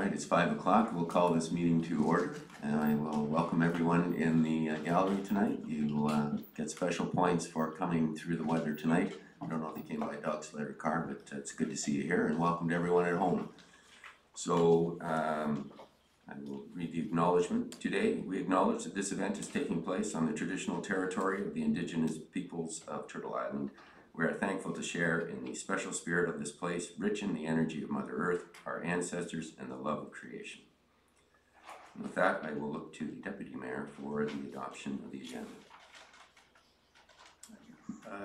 right, it's 5 o'clock. We'll call this meeting to order. And I will welcome everyone in the gallery tonight. You get special points for coming through the weather tonight. I don't know if you came by dog sled or car, but it's good to see you here, and welcome to everyone at home. So I will read the acknowledgement. Today, we acknowledge that this event is taking place on the traditional territory of the Indigenous peoples of Turtle Island. We are thankful to share in the special spirit of this place, rich in the energy of Mother Earth, our ancestors, and the love of creation. And with that, I will look to the Deputy Mayor for the adoption of the agenda.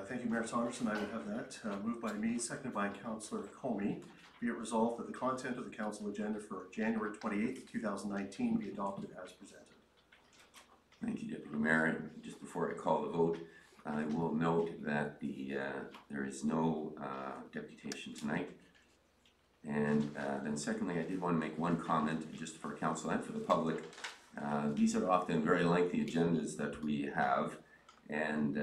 Thank you, Mayor Saunderson. I will have that moved by me, seconded by Councillor Comey. Be it resolved that the content of the Council agenda for January 28th, 2019 be adopted as presented. Thank you, Deputy Mayor. Just before I call the vote, I will note that there is no deputation tonight. And then secondly, I did want to make one comment just for council and for the public. These are often very lengthy agendas that we have, and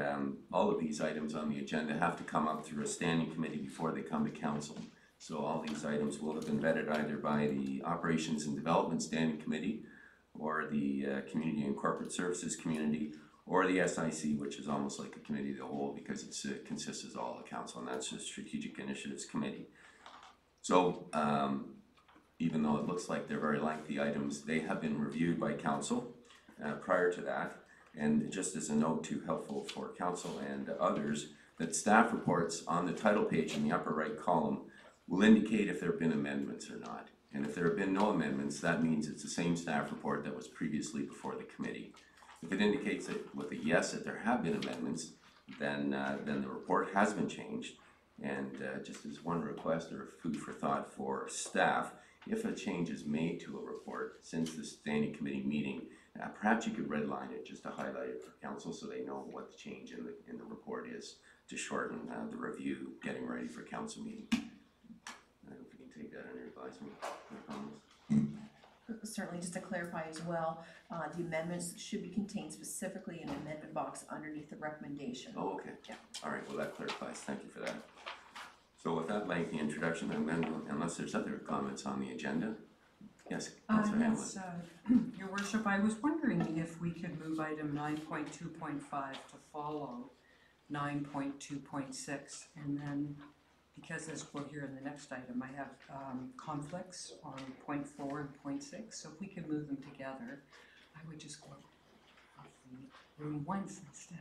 all of these items on the agenda have to come up through a standing committee before they come to council. So all these items will have been vetted either by the Operations and Development Standing Committee or the Community and Corporate Services Community, or the SIC, which is almost like a committee of the whole because it consists of all the council, and that's the Strategic Initiatives Committee. So even though it looks like they're very lengthy items, they have been reviewed by council prior to that. And just as a note too, helpful for council and others, that staff reports on the title page in the upper right column will indicate if there have been amendments or not. And if there have been no amendments, that means it's the same staff report that was previously before the committee. If it indicates that with a yes that there have been amendments, then the report has been changed. And just as one request or food for thought for staff, if a change is made to a report since the standing committee meeting, perhaps you could redline it just to highlight it for council so they know what the change in the report is to shorten the review getting ready for council meeting. I don't know if you can take that under advisement. Certainly, just to clarify as well, the amendments should be contained specifically in the amendment box underneath the recommendation. Oh, okay. Yeah. All right, well that clarifies. Thank you for that. So with that lengthy introduction, I'm going to, unless there's other comments on the agenda. Yes, Councillor Hamlin. Yes, Your Worship, I was wondering if we could move item 9.2.5 to follow 9.2.6, and then, because as we'll hear in the next item, I have conflicts on 0.4 and 0.6, so if we could move them together, I would just go off the room once instead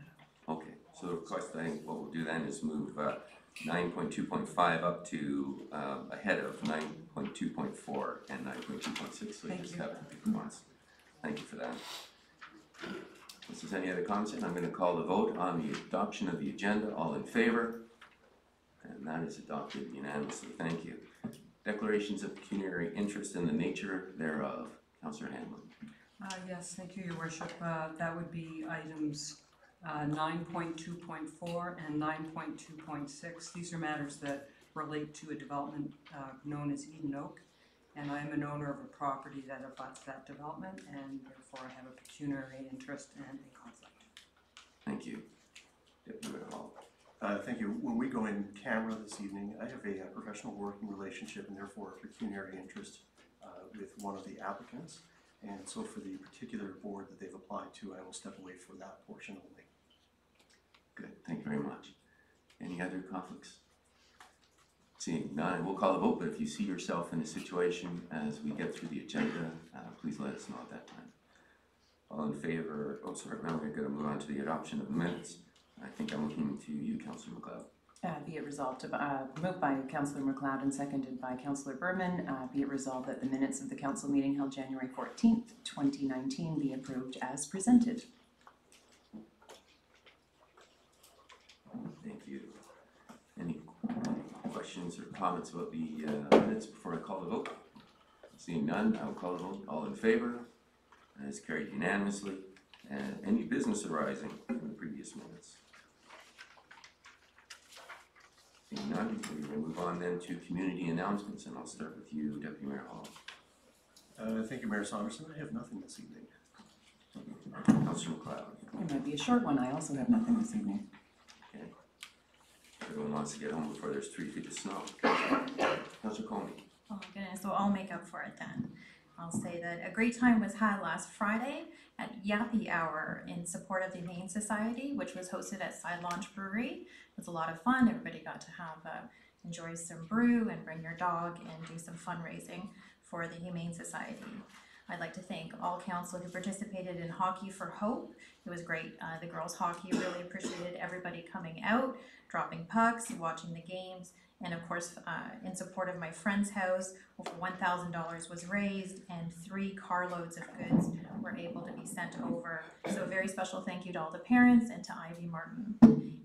of. Okay, so the request, I think what we'll do then is move 9.2.5 up to ahead of 9.2.4 and 9.2.6, so you just have it at once. Thank you for that. If there's any other comments, I'm going to call the vote on the adoption of the agenda. All in favor? And that is adopted unanimously. Thank you. Declarations of pecuniary interest in the nature thereof. Councillor Hamlin. Yes, thank you, Your Worship. That would be items 9.2.4 and 9.2.6. These are matters that relate to a development known as Eden Oak, and I am an owner of a property that abuts that development, and therefore I have a pecuniary interest and a conflict. Thank you. Deputy Mayor Hall. Thank you. When we go in camera this evening, I have a professional working relationship and therefore a pecuniary interest with one of the applicants. And so for the particular board that they've applied to, I will step away for that portion only. Good, thank you very much. Any other conflicts? Seeing none, we'll call a vote, but if you see yourself in a situation as we get through the agenda, please let us know at that time. All in favor, oh sorry, now we're going to move on to the adoption of the minutes. I think I'm looking to you, Councillor MacLeod. Be it resolved, moved by Councillor MacLeod and seconded by Councillor Berman, be it resolved that the minutes of the council meeting held January 14th, 2019 be approved as presented. Thank you. Any questions or comments about the minutes before I call the vote? Seeing none, I will call the vote. All in favor? That is carried unanimously. And any business arising from the previous minutes? Seeing none, we will move on then to community announcements, and I'll start with you, Deputy Mayor Hall. Thank you, Mayor Saunderson. I have nothing this evening. Councillor MacLeod. It might be a short one. I also have nothing this evening. Everyone wants to get home before there's 3 feet of snow. Councillor Comey. Oh goodness, so I'll make up for it then. I'll say that a great time was had last Friday at Yappy Hour in support of the Humane Society, which was hosted at Side Launch Brewery. It was a lot of fun. Everybody got to have enjoy some brew and bring your dog and do some fundraising for the Humane Society. I'd like to thank all council who participated in Hockey for Hope. It was great. The girls' hockey really appreciated everybody coming out, dropping pucks, watching the games, and of course, in support of my friend's house, over $1,000 was raised and 3 carloads of goods were able to be sent over. So a very special thank you to all the parents and to Ivy Martin.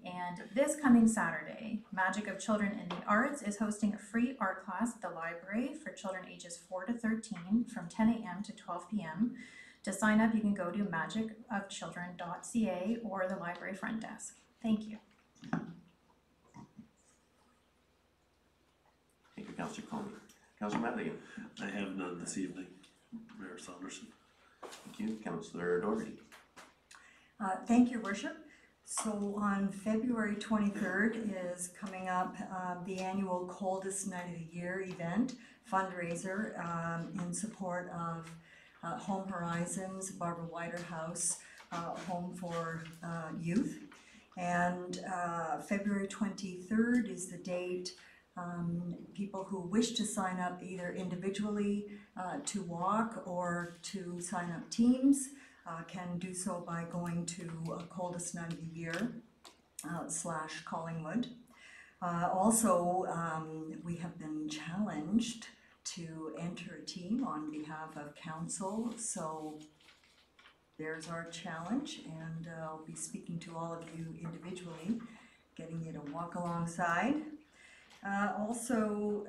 And this coming Saturday, Magic of Children in the Arts is hosting a free art class at the library for children ages 4 to 13 from 10 a.m. to 12 p.m. To sign up, you can go to magicofchildren.ca or the library front desk. Thank you. Thank you, Councillor Conley. Councillor Matligan. I have none this evening, Mayor Saunderson. Thank you, Councillor Doherty. Thank you, Worship. So on February 23rd is coming up the annual Coldest Night of the Year event fundraiser in support of Home Horizons, Barbara Whiterhouse Home for Youth. And February 23rd is the date. People who wish to sign up either individually to walk or to sign up teams can do so by going to Coldest Night of the Year / Collingwood. Also, we have been challenged to enter a team on behalf of council, so there's our challenge, and I'll be speaking to all of you individually, getting you to walk alongside. Also,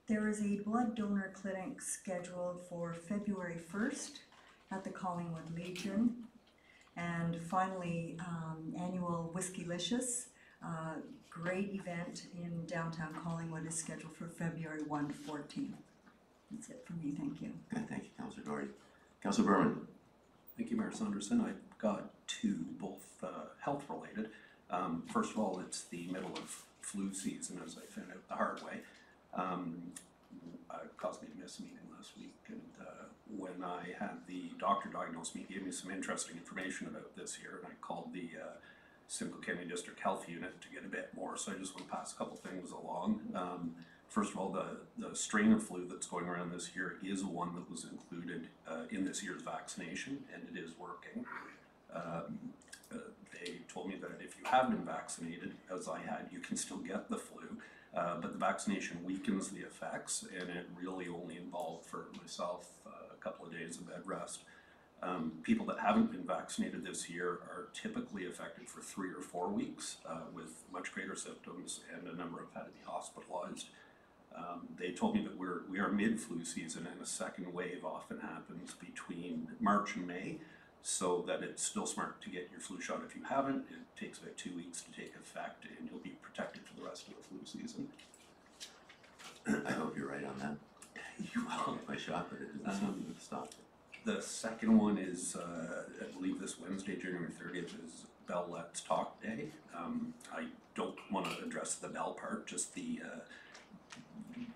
there is a blood donor clinic scheduled for February 1st at the Collingwood Legion. And finally, annual Whiskey-licious, great event in downtown Collingwood is scheduled for February 1 to 14. That's it for me, thank you. Good, thank you, Councillor Doherty. Councillor Berman. Thank you, Mayor Saunderson. I've got 2, both health related. First of all, it's the middle of flu season, as I found out the hard way. It caused me to miss a meeting last week, and when I had the doctor diagnose me, he gave me some interesting information about this year, and I called the Simcoe County District Health Unit to get a bit more, so I just want to pass a couple things along. First of all, the strain of flu that's going around this year is one that was included in this year's vaccination, and it is working. They told me that if you have been vaccinated, as I had, you can still get the flu, but the vaccination weakens the effects, and it really only involved, for myself, a couple of days of bed rest. People that haven't been vaccinated this year are typically affected for 3 or 4 weeks with much greater symptoms, and a number have had to be hospitalized. They told me that we are mid-flu season, and a second wave often happens between March and May, so that it's still smart to get your flu shot. If you haven't, it takes about 2 weeks to take effect, and you'll be protected for the rest of the flu season. I hope you're right on that. You will. My shot, but it doesn't seem to stop. The second one is, I believe this Wednesday, January 30th, is Bell Let's Talk Day. I don't want to address the Bell part, just the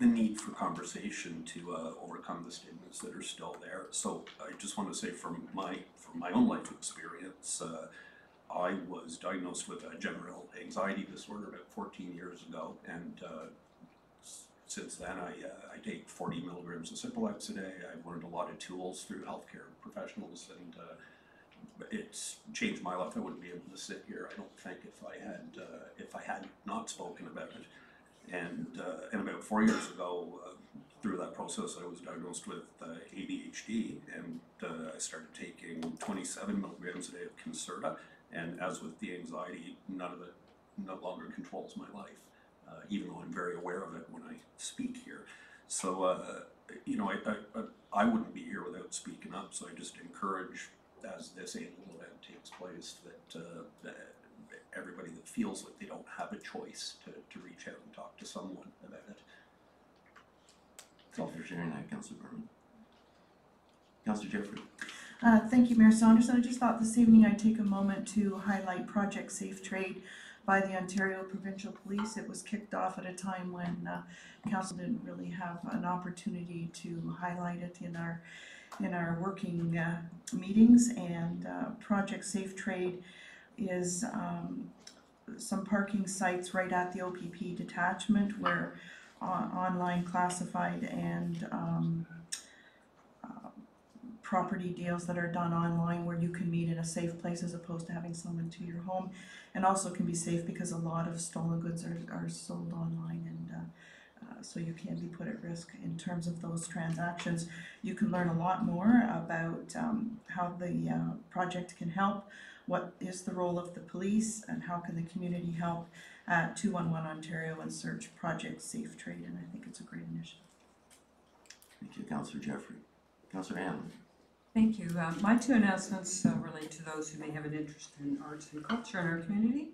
need for conversation to overcome the stigmas that are still there. So I just want to say from my own life experience, I was diagnosed with a general anxiety disorder about 14 years ago, and since then I take 40 milligrams of Ciprolex a day. I've learned a lot of tools through healthcare professionals, and it's changed my life. I wouldn't be able to sit here, I don't think, if I had not spoken about it. And about 4 years ago, through that process, I was diagnosed with ADHD, and I started taking 27 milligrams a day of Concerta, and as with the anxiety, none of it no longer controls my life, even though I'm very aware of it when I speak here. So, you know, I wouldn't be here without speaking up, so I just encourage, as this annual event takes place, that everybody that feels like they don't have a choice to reach out and talk to someone about it. Thank you for sharing that, Councillor Berman. Councillor Jeffrey. Thank you, Mayor Saunderson. I just thought this evening I'd take a moment to highlight Project Safe Trade. by the Ontario Provincial Police. It was kicked off at a time when council didn't really have an opportunity to highlight it in our working meetings. And Project Safe Trade is some parking sites right at the OPP detachment where online classified and property deals that are done online where you can meet in a safe place as opposed to having someone to your home, and also can be safe because a lot of stolen goods are sold online, and so you can be put at risk in terms of those transactions. You can learn a lot more about how the project can help, what is the role of the police, and how can the community help at 211 Ontario and search Project Safe Trade, and I think it's a great initiative. Thank you, Councillor Jeffrey. Councillor Hammond. Thank you. My two announcements relate to those who may have an interest in arts and culture in our community.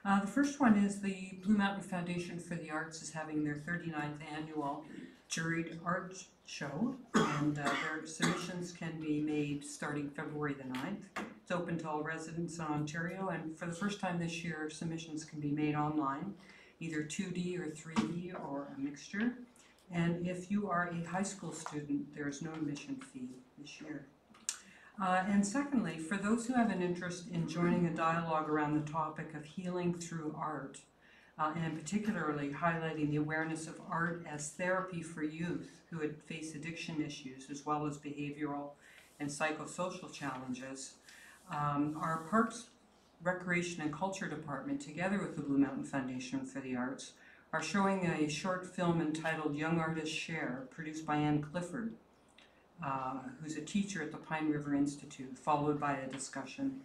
The first one is the Blue Mountain Foundation for the Arts is having their 39th annual juried art show, and their submissions can be made starting February the 9th. It's open to all residents in Ontario, and for the first time this year, submissions can be made online, either 2D or 3D or a mixture. And if you are a high school student, there is no admission fee this year. And secondly, for those who have an interest in joining a dialogue around the topic of healing through art, and particularly highlighting the awareness of art as therapy for youth who had faced addiction issues as well as behavioral and psychosocial challenges, our Parks, Recreation and Culture Department, together with the Blue Mountain Foundation for the Arts, are showing a short film entitled Young Artists Share, produced by Ann Clifford, who's a teacher at the Pine River Institute, followed by a discussion.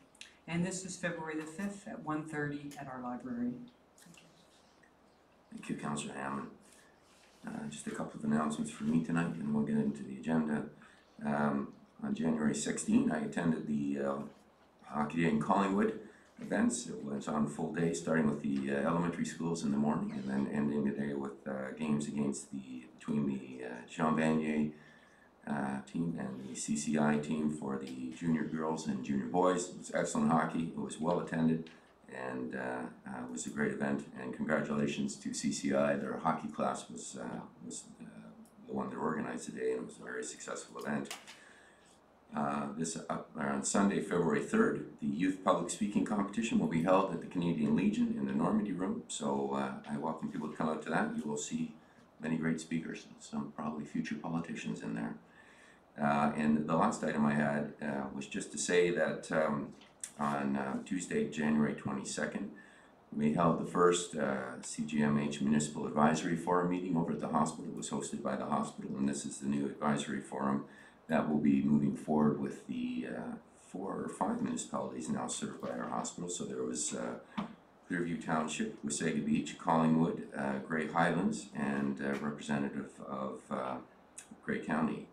And this is February the 5th at 1:30 at our library. Thank you, Councillor Hammond. Just a couple of announcements for me tonight, and we'll get into the agenda. On January 16, I attended the Hockey Day in Collingwood events. It was on a full day, starting with the elementary schools in the morning, and then ending the day with games between the Jean Vanier team and the CCI team for the junior girls and junior boys. It was excellent hockey. It was well attended, and it was a great event. And congratulations to CCI. Their hockey class was the one that organized today, and it was a very successful event. On Sunday, February 3rd, the youth public speaking competition will be held at the Canadian Legion in the Normandy Room. So I welcome people to come out to that. You will see many great speakers, some probably future politicians in there. And the last item I had was just to say that on Tuesday, January 22nd, we held the first CGMH Municipal Advisory Forum meeting over at the hospital. It was hosted by the hospital, and this is the new advisory forum that will be moving forward with the 4 or 5 municipalities now served by our hospital. So there was Clearview Township, Wasaga Beach, Collingwood, Grey Highlands, and a representative of Grey County.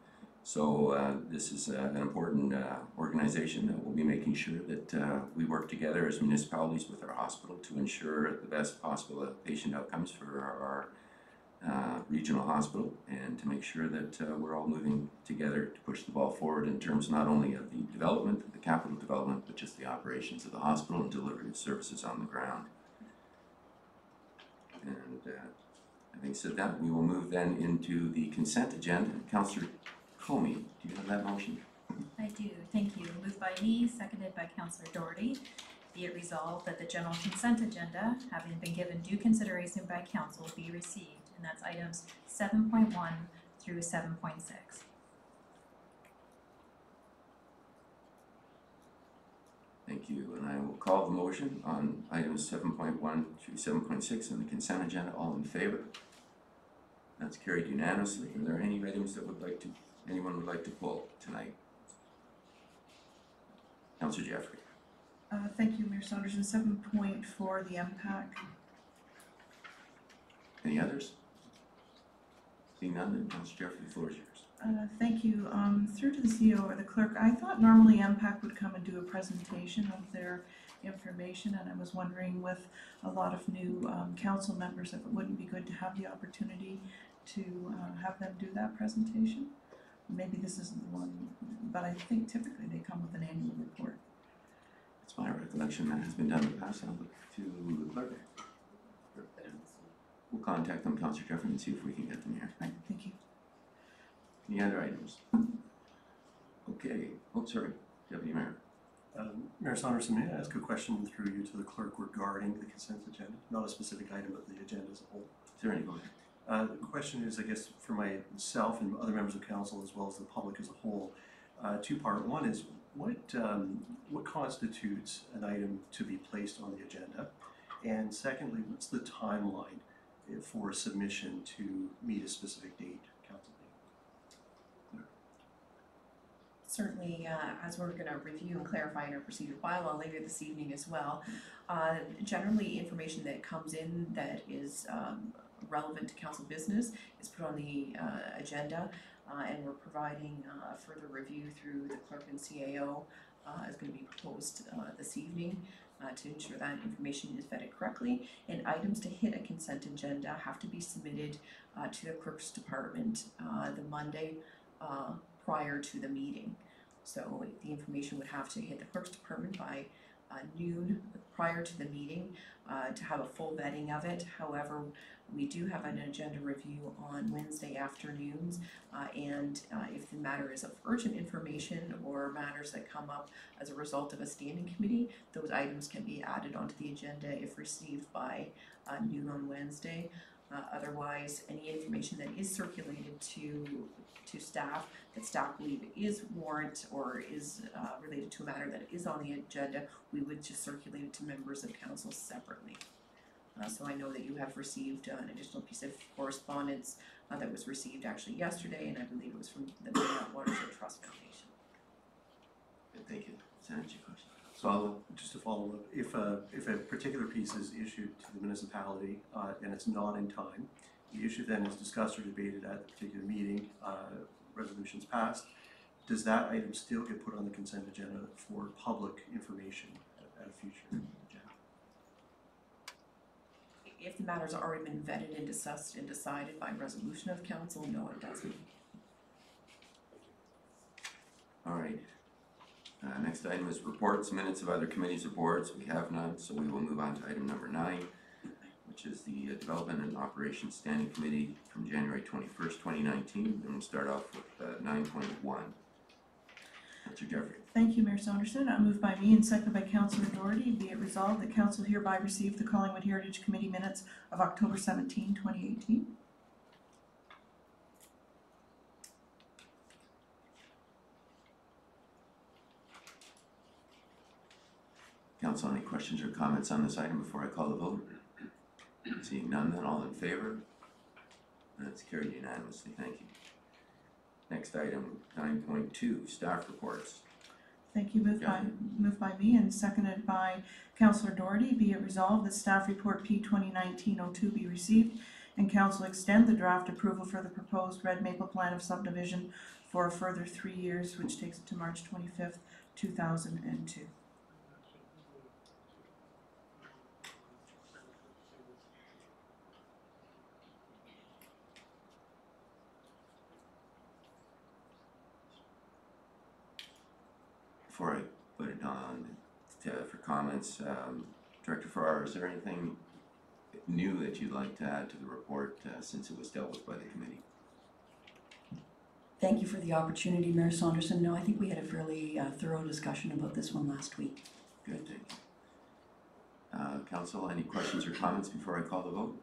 So this is an important organization that will be making sure that we work together as municipalities with our hospital to ensure the best possible patient outcomes for our regional hospital, and to make sure that we're all moving together to push the ball forward in terms not only of the development, the capital development, but just the operations of the hospital and delivery of services on the ground. And having said that, we will move then into the consent agenda. Councillor Comey, do you have that motion? I do, thank you. Moved by me, seconded by Councillor Doherty. Be it resolved that the general consent agenda, having been given due consideration by council, be received, and that's items 7.1 through 7.6. Thank you, and I will call the motion on items 7.1 through 7.6 on the consent agenda. All in favor? That's carried unanimously. Are there any items that anyone would like to pull tonight? Councillor Jeffrey. Thank you, Mayor Saunders. And 7.4, the MPAC. Any others? Seeing none, then Councillor Jeffrey, the floor is yours. Thank you. Through to the CEO or the clerk, I thought normally MPAC would come and do a presentation of their information, and I was wondering with a lot of new council members if it wouldn't be good to have the opportunity to have them do that presentation. Maybe this isn't the one, but I think typically they come with an annual report. It's It's my recollection that has been done in the past. I'll look to the clerk. We'll contact them, Councillor Jeffrey, and see if we can get them here. Right, thank you. Any other items? Okay, oh, sorry, Deputy Mayor. Mayor Saunderson, may I ask a question through you to the clerk regarding the consent agenda? Not a specific item, but the agenda as a whole. Certainly, go ahead. The question is, I guess, for myself and other members of council as well as the public as a whole. Two-part. One is, what constitutes an item to be placed on the agenda? And secondly, what's the timeline for submission to meet a specific date, council meeting? Certainly, as we're gonna review and clarify in our procedure bylaw later this evening as well, generally information that comes in that is relevant to council business is put on the agenda, and we're providing further review through the clerk and CAO is going to be proposed this evening to ensure that information is vetted correctly. And items to hit a consent agenda have to be submitted to the clerk's department the Monday prior to the meeting. So the information would have to hit the clerk's department by noon prior to the meeting to have a full vetting of it. However, we do have an agenda review on Wednesday afternoons, and if the matter is of urgent information or matters that come up as a result of a standing committee, those items can be added onto the agenda if received by noon on Wednesday. Otherwise, any information that is circulated to staff that staff believe is warrant or is related to a matter that is on the agenda, we would just circulate it to members of council separately. So I know that you have received an additional piece of correspondence that was received actually yesterday, and I believe it was from the Marriott Watershed Trust Foundation. Good, thank you. Does that answer your question? So Just to follow up, if a particular piece is issued to the municipality and it's not in time, the issue then is discussed or debated at the particular meeting, resolutions passed, does that item still get put on the consent agenda for public information at a future agenda? If the matter's already been vetted and discussed and decided by resolution of council, no, it doesn't. all right. Next item is reports, minutes of other committees or boards. We have none, so we will move on to item number 9, which is the Development and Operations Standing Committee from January 21st, 2019. And we'll start off with 9.1. Councillor Jeffrey. Thank you, Mayor Saunderson. Moved by me and seconded by Councillor Doherty. Be it resolved that council hereby receive the Collingwood Heritage Committee minutes of October 17, 2018. Council, any questions or comments on this item before I call the vote? Seeing none, then all in favor? That's carried unanimously. Thank you. Next item, 9.2, staff reports. Thank you. Moved by me and seconded by Councillor Doherty. Be it resolved that staff report P 2019-02 be received and council extend the draft approval for the proposed Red Maple Plan of Subdivision for a further 3 years, which takes it to March 25th, 2002. Before I put it on for comments, Director Farrar, is there anything new that you'd like to add to the report since it was dealt with by the committee? Thank you for the opportunity, Mayor Saunderson. No, I think we had a fairly thorough discussion about this one last week. Good, thank you. Council, any questions or comments before I call the vote?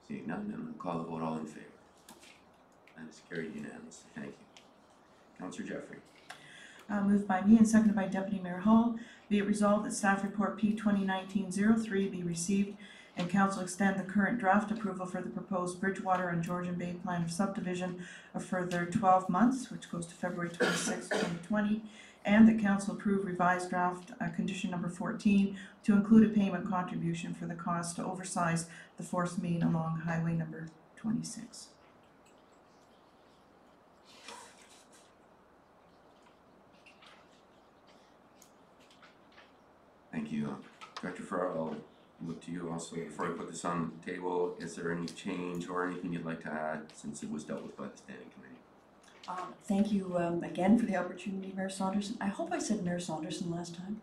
Seeing none, then I'll call the vote. All in favor? That is carried unanimously. Thank you. Councillor Jeffrey. Moved by me and seconded by Deputy Mayor Hall. Be it resolved that staff report P 2019-03 be received and council extend the current draft approval for the proposed Bridgewater and Georgian Bay Plan of Subdivision a further 12 months, which goes to February 26, 2020, and that council approve revised draft condition number 14 to include a payment contribution for the cost to oversize the force main along highway number 26. Thank you. Director Farrar, I'll look to you also. Before I put this on the table, is there any change or anything you'd like to add since it was dealt with by the standing committee? Thank you again for the opportunity, Mayor Saunderson. I hope I said Mayor Saunderson last time.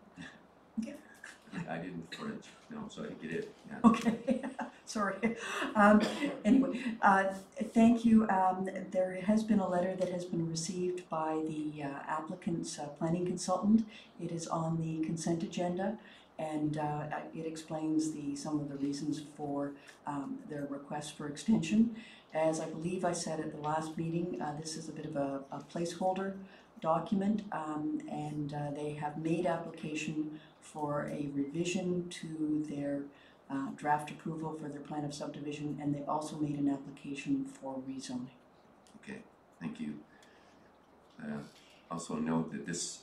I didn't French, no, so I didn't get it, yeah. Okay, sorry. Anyway, thank you. There has been a letter that has been received by the applicant's planning consultant. It is on the consent agenda, and it explains some of the reasons for their request for extension. As I believe I said at the last meeting, this is a bit of a placeholder document, and they have made application for a revision to their draft approval for their plan of subdivision, and they've also made an application for rezoning. Okay, thank you. Also note that this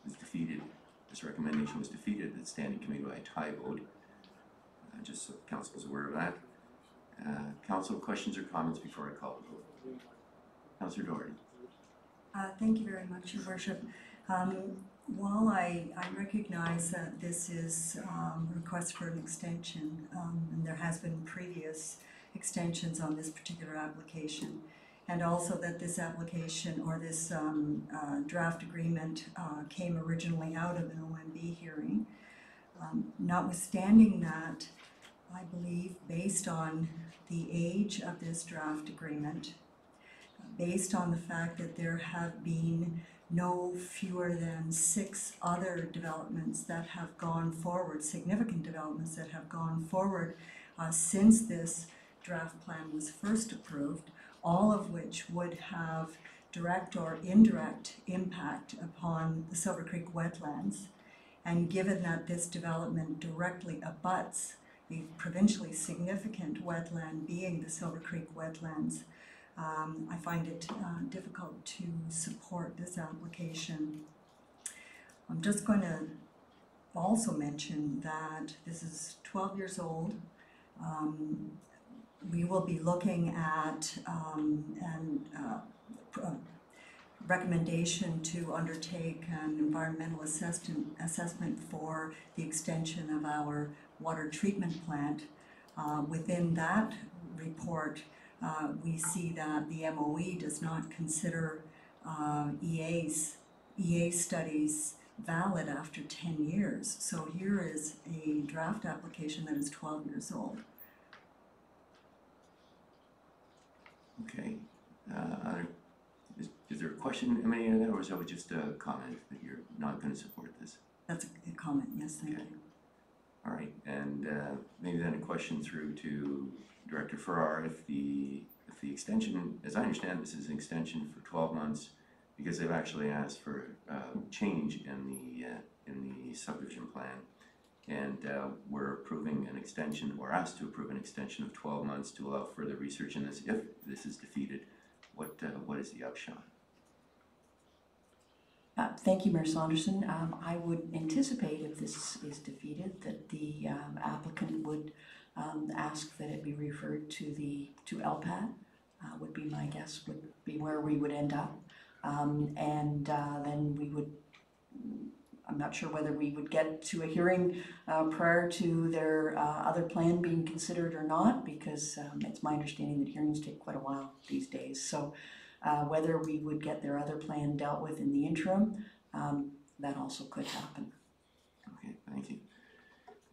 is defeated, this recommendation was defeated at standing committee by a tie vote, just so council is aware of that. Council, questions or comments before I call the vote? Councillor Doherty. Thank you very much, Your Worship. While I recognize that this is a request for an extension, and there has been previous extensions on this particular application, and also that this application or this draft agreement came originally out of an OMB hearing, notwithstanding that, I believe, based on the age of this draft agreement, based on the fact that there have been no fewer than 6 other developments that have gone forward, significant developments that have gone forward since this draft plan was first approved, all of which would have direct or indirect impact upon the Silver Creek wetlands. And given that this development directly abuts a provincially significant wetland being the Silver Creek wetlands, I find it difficult to support this application. I'm just going to also mention that this is 12 years old. We will be looking at recommendation to undertake an environmental assessment for the extension of our water treatment plant. Within that report, we see that the MOE does not consider EA studies valid after 10 years. So here is a draft application that is 12 years old. Okay. Is there a question emanating out of that, or is that just a comment that you're not going to support this? That's a comment, yes, thank you. All right, and maybe then a question through to Director Farrar. If the extension, as I understand, this is an extension for 12 months because they've actually asked for change in the subdivision plan, and we're approving an extension, or asked to approve an extension of 12 months to allow further research in this. If this is defeated, what is the upshot? Thank you, Mayor Saunderson. I would anticipate if this is defeated that the applicant would ask that it be referred to LPAT, would be my guess, would be where we would end up. And then we would, I'm not sure whether we would get to a hearing prior to their other plan being considered or not, because it's my understanding that hearings take quite a while these days. So whether we would get their other plan dealt with in the interim, that also could happen. Okay, thank you.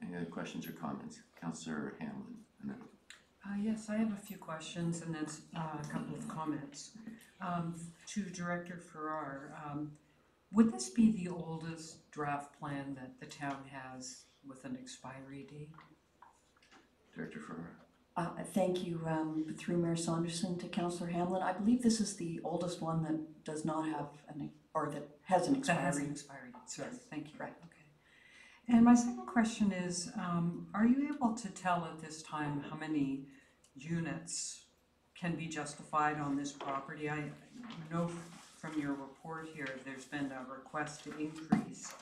Any other questions or comments? Councillor Hamlin. Yes, I have a few questions and then a couple of comments. To Director Farrar, would this be the oldest draft plan that the town has with an expiry date? Director Farrar. Thank you, through Mayor Saunderson to Councillor Hamlin. I believe this is the oldest one that does not have that has an expiry. That has an expiry date, sorry, thank you. Right. Okay. And my second question is, are you able to tell at this time how many units can be justified on this property? I know from your report here, there's been a request to increase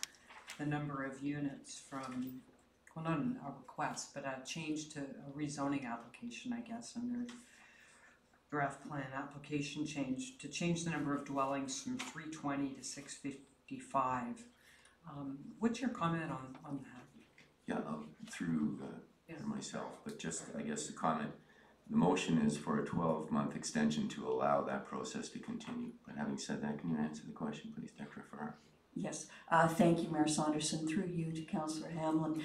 the number of units from, well, not a request, but a change to a rezoning application, I guess, and their draft plan application change, to change the number of dwellings from 320 to 655. What's your comment on that? Yeah, through myself, but just, I guess, the comment the motion is for a 12-month extension to allow that process to continue. But having said that, can you answer the question, please, Dr. Farrar? Yes, thank you, Mayor Saunderson, through you to Councillor Hamlin.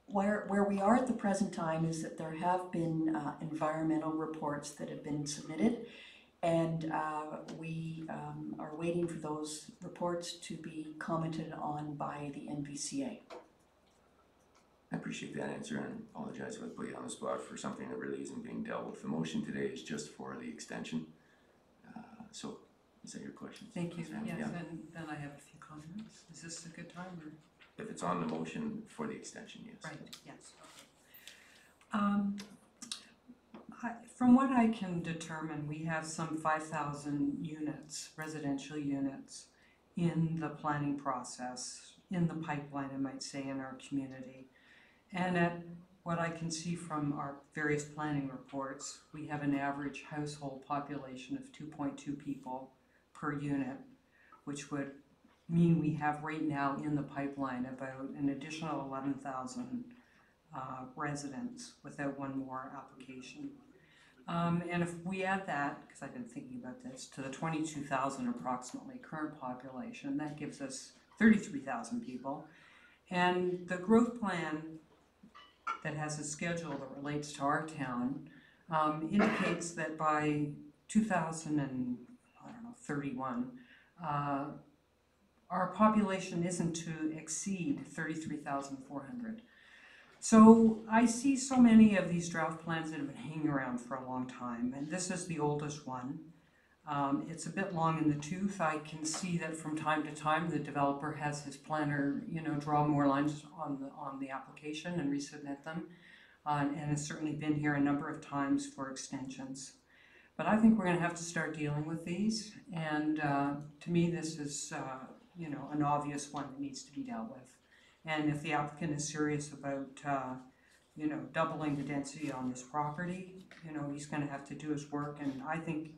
Where we are at the present time is that there have been environmental reports that have been submitted, and we are waiting for those reports to be commented on by the NVCA. I appreciate that answer and apologize if I put you on the spot for something that really isn't being dealt with. The motion today is just for the extension. So, is that your question? Thank you, Sam? yes, Yeah. and then I have a few comments. Is this a good time or? If it's on the motion for the extension, yes. Right, yes, okay. From what I can determine, we have some 5,000 units, residential units, in the planning process, in the pipeline, I might say, in our community. And at what I can see from our various planning reports, we have an average household population of 2.2 people per unit, which would mean we have right now in the pipeline about an additional 11,000 residents without one more application. And if we add that, because I've been thinking about this, to the 22,000 approximately current population, that gives us 33,000 people. And the growth plan that has a schedule that relates to our town indicates that by 2031, our population isn't to exceed 33,400. So I see so many of these draft plans that have been hanging around for a long time, and this is the oldest one. It's a bit long in the tooth. I can see that from time to time the developer has his planner, draw more lines on the application and resubmit them, and has certainly been here a number of times for extensions. But I think we're going to have to start dealing with these, and to me this is an obvious one that needs to be dealt with. And if the applicant is serious about doubling the density on this property, he's going to have to do his work, and I think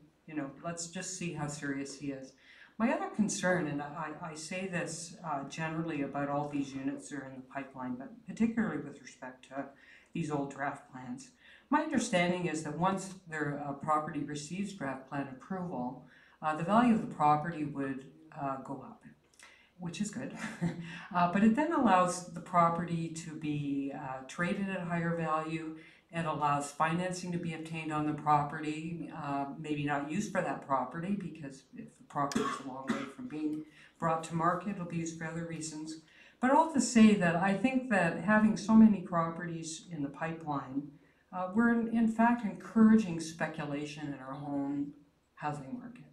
let's just see how serious he is. My other concern, and I say this generally about all these units that are in the pipeline, but particularly with respect to these old draft plans, my understanding is that once their property receives draft plan approval, the value of the property would go up, which is good. But it then allows the property to be traded at a higher value. It allows financing to be obtained on the property, maybe not used for that property, because if the property is a long way from being brought to market, it'll be used for other reasons. But all to say that I think that having so many properties in the pipeline, we're in fact encouraging speculation in our home housing market.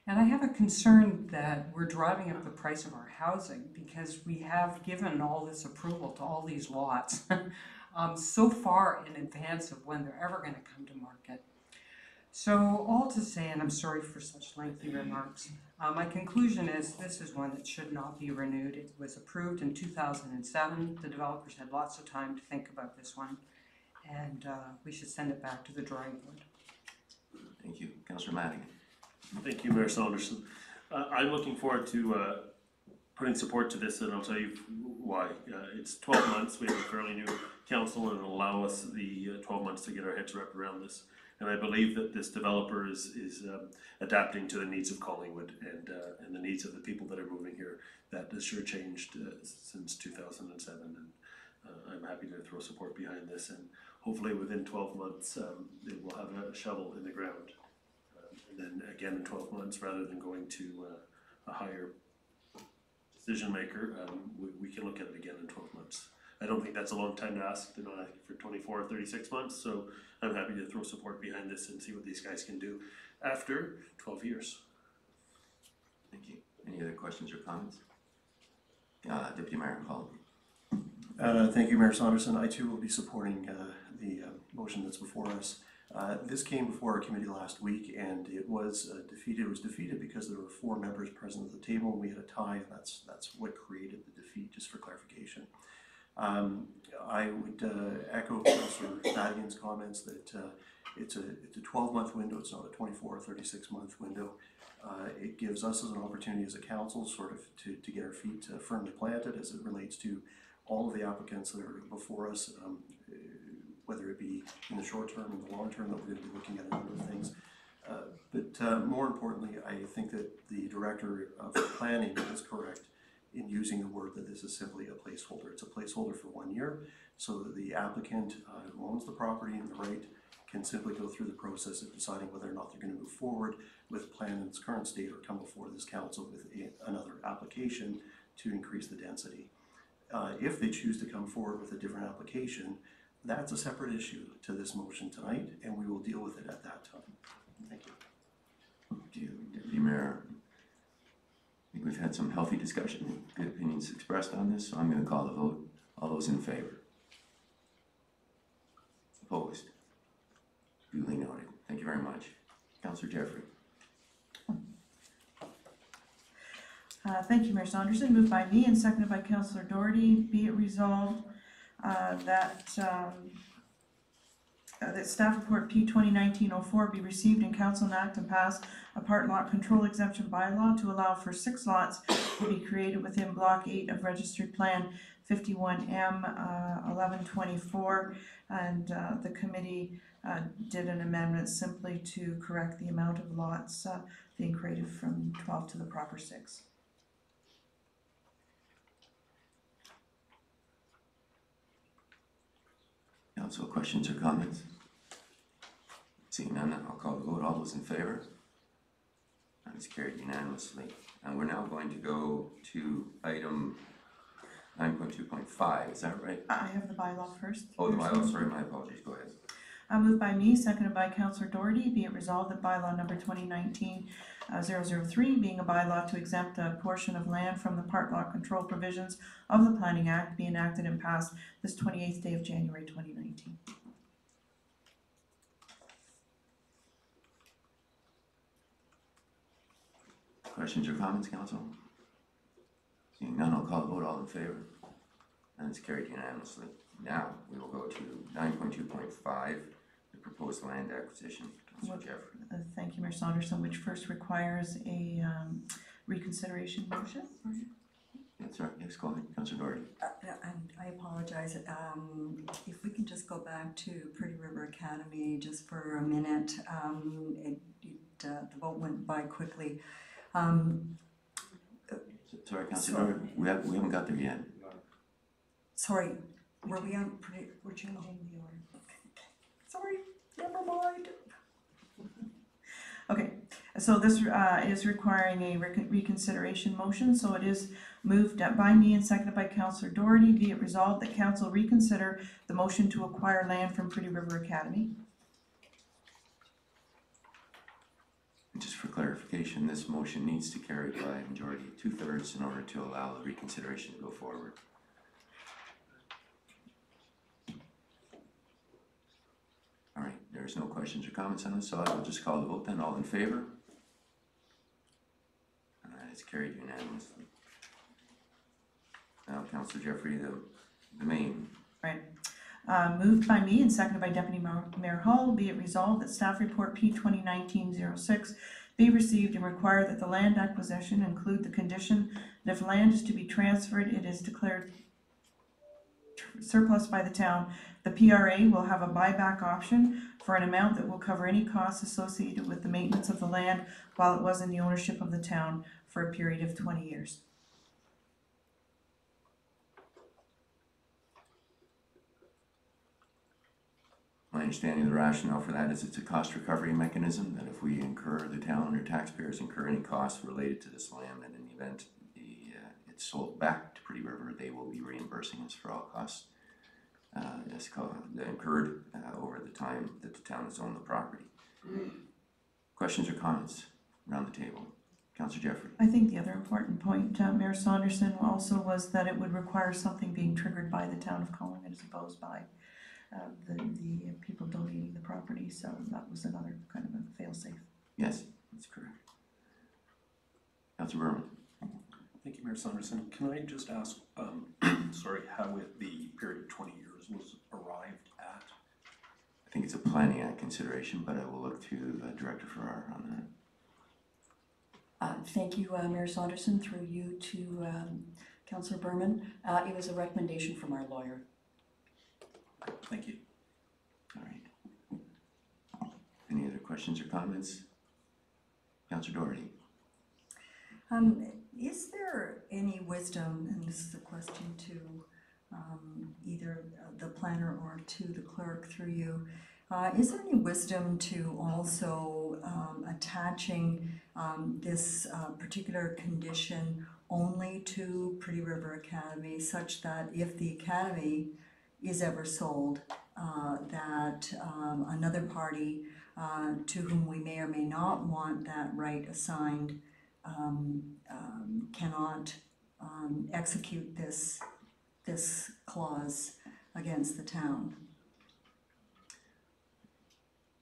And I have a concern that we're driving up the price of our housing because we have given all this approval to all these lots so far in advance of when they're ever going to come to market. So all to say, and I'm sorry for such lengthy remarks, my conclusion is this is one that should not be renewed. It was approved in 2007. The developers had lots of time to think about this one, and we should send it back to the drawing board. Thank you. Councillor Madigan. Thank you, Mayor Saunderson. I'm looking forward to putting support to this, and I'll tell you why. It's 12 months. We have a fairly new council, and it'll allow us the 12 months to get our heads wrapped around this. And I believe that this developer is adapting to the needs of Collingwood and the needs of the people that are moving here. That has sure changed since 2007, and I'm happy to throw support behind this. And hopefully within 12 months, it will have a shovel in the ground. And then again in 12 months, rather than going to a higher decision maker, we can look at it again in 12 months. I don't think that's a long time to ask, for 24 or 36 months, so I'm happy to throw support behind this and see what these guys can do after 12 years. Thank you. Any other questions or comments? Deputy Mayor Collingwood. Thank you, Mayor Saunderson. I too will be supporting the motion that's before us. This came before our committee last week, and it was defeated. It was defeated because there were 4 members present at the table, and we had a tie, and that's what created the defeat, just for clarification. I would echo Councillor Madigan's comments that it's a 12-month window. It's not a 24 or 36-month window. It gives us as an opportunity as a council sort of to get our feet firmly planted as it relates to all of the applicants that are before us. whether it be in the short term and the long term, that we're going to be looking at a number of things. But more importantly, I think that the Director of Planning is correct in using the word that this is simply a placeholder. It's a placeholder for 1 year, so that the applicant who owns the property and the right can simply go through the process of deciding whether or not they're going to move forward with a plan in its current state or come before this council with another application to increase the density. If they choose to come forward with a different application, that's a separate issue to this motion tonight, and we will deal with it at that time. Thank you. Thank you, Deputy Mayor. I think we've had some healthy discussion, good opinions expressed on this, so I'm going to call the vote. All those in favor? Opposed? Duly noted. Thank you very much. Councillor Jeffrey. Thank you, Mayor Saunderson. Moved by me and seconded by Councillor Doherty. Be it resolved that staff report P 2019-04 be received and council enact and pass a part lot control exemption bylaw to allow for 6 lots to be created within Block 8 of Registered Plan 51M 1124, and the committee did an amendment simply to correct the amount of lots being created from 12 to the proper 6. Council, questions or comments? Seeing none, I'll call the vote. All those in favor? That is carried unanimously. And we're now going to go to item 9.2.5, is that right? I have the bylaw first. Oh, the bylaw, sorry, my apologies, go ahead. Moved by me, seconded by Councillor Doherty. Be it resolved that bylaw number 2019-003, being a bylaw to exempt a portion of land from the part lot control provisions of the Planning Act, be enacted and passed this 28th day of January 2019. Questions or comments, Council? Seeing none, I'll call the vote. All in favor? And it's carried unanimously. Now, we will go to 9.2.5, the proposed land acquisition. Councillor Jeffrey. Thank you, Mayor Saunderson, which first requires a reconsideration motion. That's right, yes, go ahead, Councillor Doherty. And I apologize, if we can just go back to Pretty River Academy just for a minute, the vote went by quickly. Sorry, Councillor Doherty, we haven't got there yet. Sorry, were we on pretty? We're changing the order. Sorry, never mind. Okay, so this is requiring a reconsideration motion, so it is moved by me and seconded by Councillor Doherty. Be it resolved that council reconsider the motion to acquire land from Pretty River Academy. And just for clarification, this motion needs to carry by a majority of 2/3 in order to allow the reconsideration to go forward. All right, there's no questions or comments on this, so I will just call the vote then. All in favor? It's carried unanimously. Now, Councillor Jeffrey, the main. Right. Moved by me and seconded by Deputy Mayor Hall. Be it resolved that staff report P 2019-06 be received and require that the land acquisition include the condition that if land is to be transferred, it is declared surplus by the town. The PRA will have a buyback option for an amount that will cover any costs associated with the maintenance of the land while it was in the ownership of the town for a period of 20 years. My understanding of the rationale for that is it's a cost recovery mechanism, that if we incur, the town or taxpayers incur any costs related to this land, and in the event it's sold back to Pretty River, they will be reimbursing us for all costs incurred over the time that the town has owned the property. Questions or comments around the table? Councillor Jeffrey. I think the other important point, Mayor Saunderson, also was that it would require something being triggered by the town of Collingwood as opposed by the people donating the property, so that was another kind of a fail-safe. Yes, that's correct. Councillor Berman. Thank you, Mayor Saunderson. Can I just ask, sorry, how the period of 20 years was arrived at? I think it's a Planning Act consideration, but I will look to Director Farrar on that. Thank you, Mayor Saunderson, through you to Councillor Berman. It was a recommendation from our lawyer. Thank you. Any other questions or comments? Councillor Doherty? Is there any wisdom, and this is a question to either the planner or to the clerk through you, is there any wisdom to also attaching this particular condition only to Pretty River Academy, such that if the academy is ever sold, that another party to whom we may or may not want that right assigned cannot execute this clause against the town?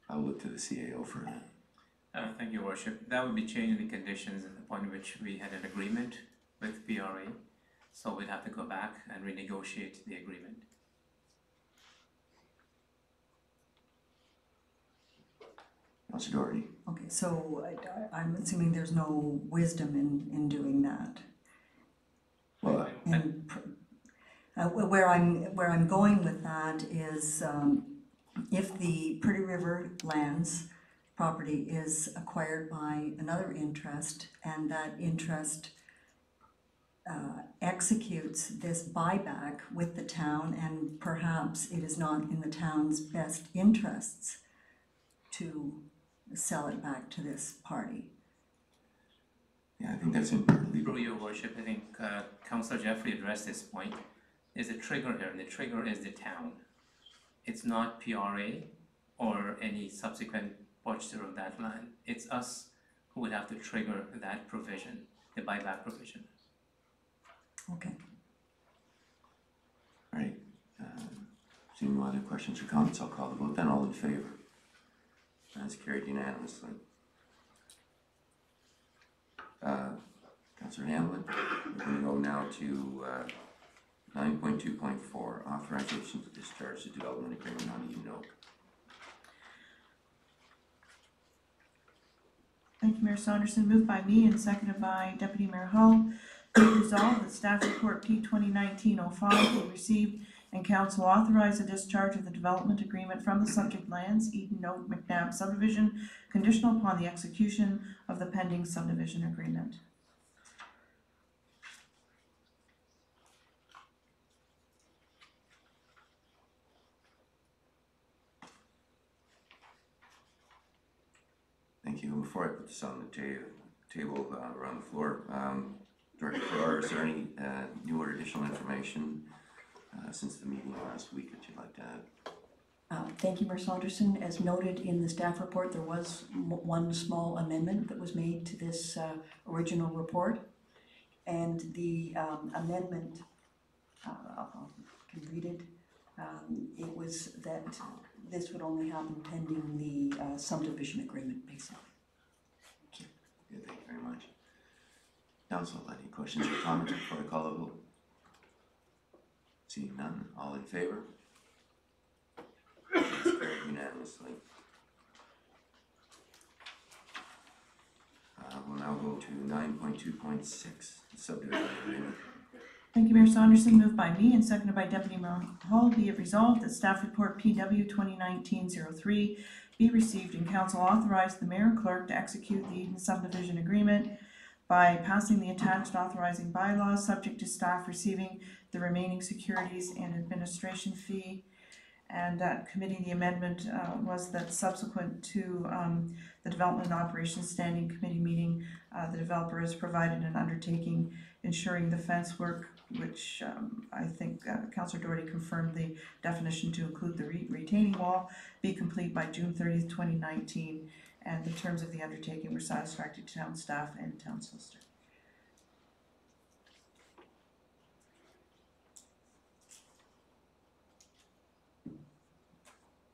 I'll look to the CAO for that. Thank you, Worship. That would be changing the conditions at the point at which we had an agreement with PRA. So we'd have to go back and renegotiate the agreement. Councillor Doherty? Okay, so I'm assuming there's no wisdom in doing that. Well, And where I'm going with that is if the Pretty River lands property is acquired by another interest and that interest executes this buyback with the town, and perhaps it is not in the town's best interests to sell it back to this party. yeah, I think that's in legal. Through your Worship, I think Councillor Jeffrey addressed this point. There's a trigger here, and the trigger is the town. It's not PRA or any subsequent purchaser of that land. It's us who would have to trigger that provision, the buyback provision. Okay. All right. Seeing no other questions or comments, I'll call the vote then. All in favor? That's carried unanimously. Councillor Hamlin, we're going to go now to 9.2.4, authorization to discharge the development agreement on Eden Oak. Thank you, Mayor Saunderson. Moved by me and seconded by Deputy Mayor Hull. Be it resolved that staff report P 2019-05 be received and council authorize the discharge of the development agreement from the subject lands, Eden Oak McNabb subdivision, conditional upon the execution of the pending subdivision agreement. Thank you. Before I put this on the table around the floor, Director Farrar, is there any new or additional information since the meeting last week that you'd like to add? Thank you, Mayor Saunderson. As noted in the staff report, there was one small amendment that was made to this original report. And the amendment, I can read it. It was that this would only happen pending the subdivision agreement, basically. Thank you. Good, thank you very much. Council, any questions or comments before I call the vote? Seeing none, all in favor? It's carried unanimously. We'll now go to 9.2.6, subdivision agreement. Thank you, Mayor Saunderson. Moved by me and seconded by Deputy Mayor Hull. Be it resolved that staff report PW 2019-03 be received and council authorize the mayor and clerk to execute the Eden subdivision agreement by passing the attached authorizing bylaws, subject to staff receiving the remaining securities and administration fee. And at committee, the amendment was that subsequent to the Development and Operations Standing Committee meeting, the developer has provided an undertaking ensuring the fence work, which I think Councillor Doherty confirmed the definition to include the retaining wall, be complete by June 30th, 2019. And the terms of the undertaking were satisfactory to town staff and town solicitor.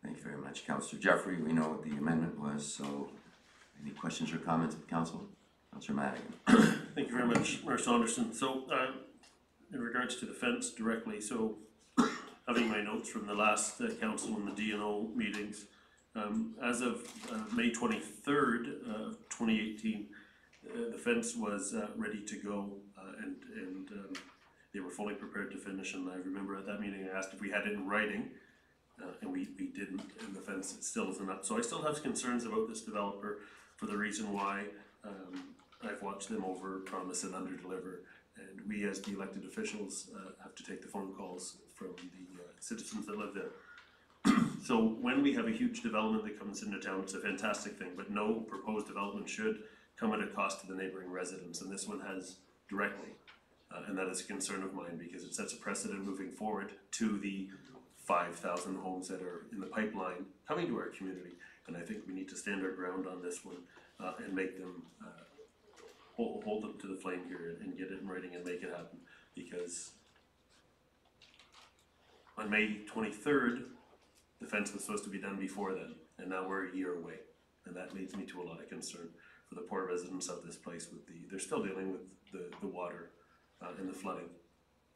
Thank you very much, Councillor Jeffrey. We know what the amendment was, so any questions or comments of council? Councillor Madigan. Thank you very much, Mayor Saunderson. So, in regards to the fence directly, so having my notes from the last council and the DNO meetings, as of May 23rd, 2018, the fence was ready to go, and they were fully prepared to finish. And I remember at that meeting I asked if we had it in writing and we didn't, and the fence still isn't up. So I still have concerns about this developer for the reason why I've watched them overpromise and underdeliver. And we as the elected officials have to take the phone calls from the citizens that live there. So when we have a huge development that comes into town, it's a fantastic thing, but no proposed development should come at a cost to the neighboring residents, and this one has directly. And that is a concern of mine because it sets a precedent moving forward to the 5,000 homes that are in the pipeline coming to our community. And I think we need to stand our ground on this one and make them hold them to the flame here and get it in writing and make it happen. Because on May 23rd, the fence was supposed to be done before then, and now we're a year away. And that leads me to a lot of concern for the poor residents of this place with they're still dealing with the water and the flooding.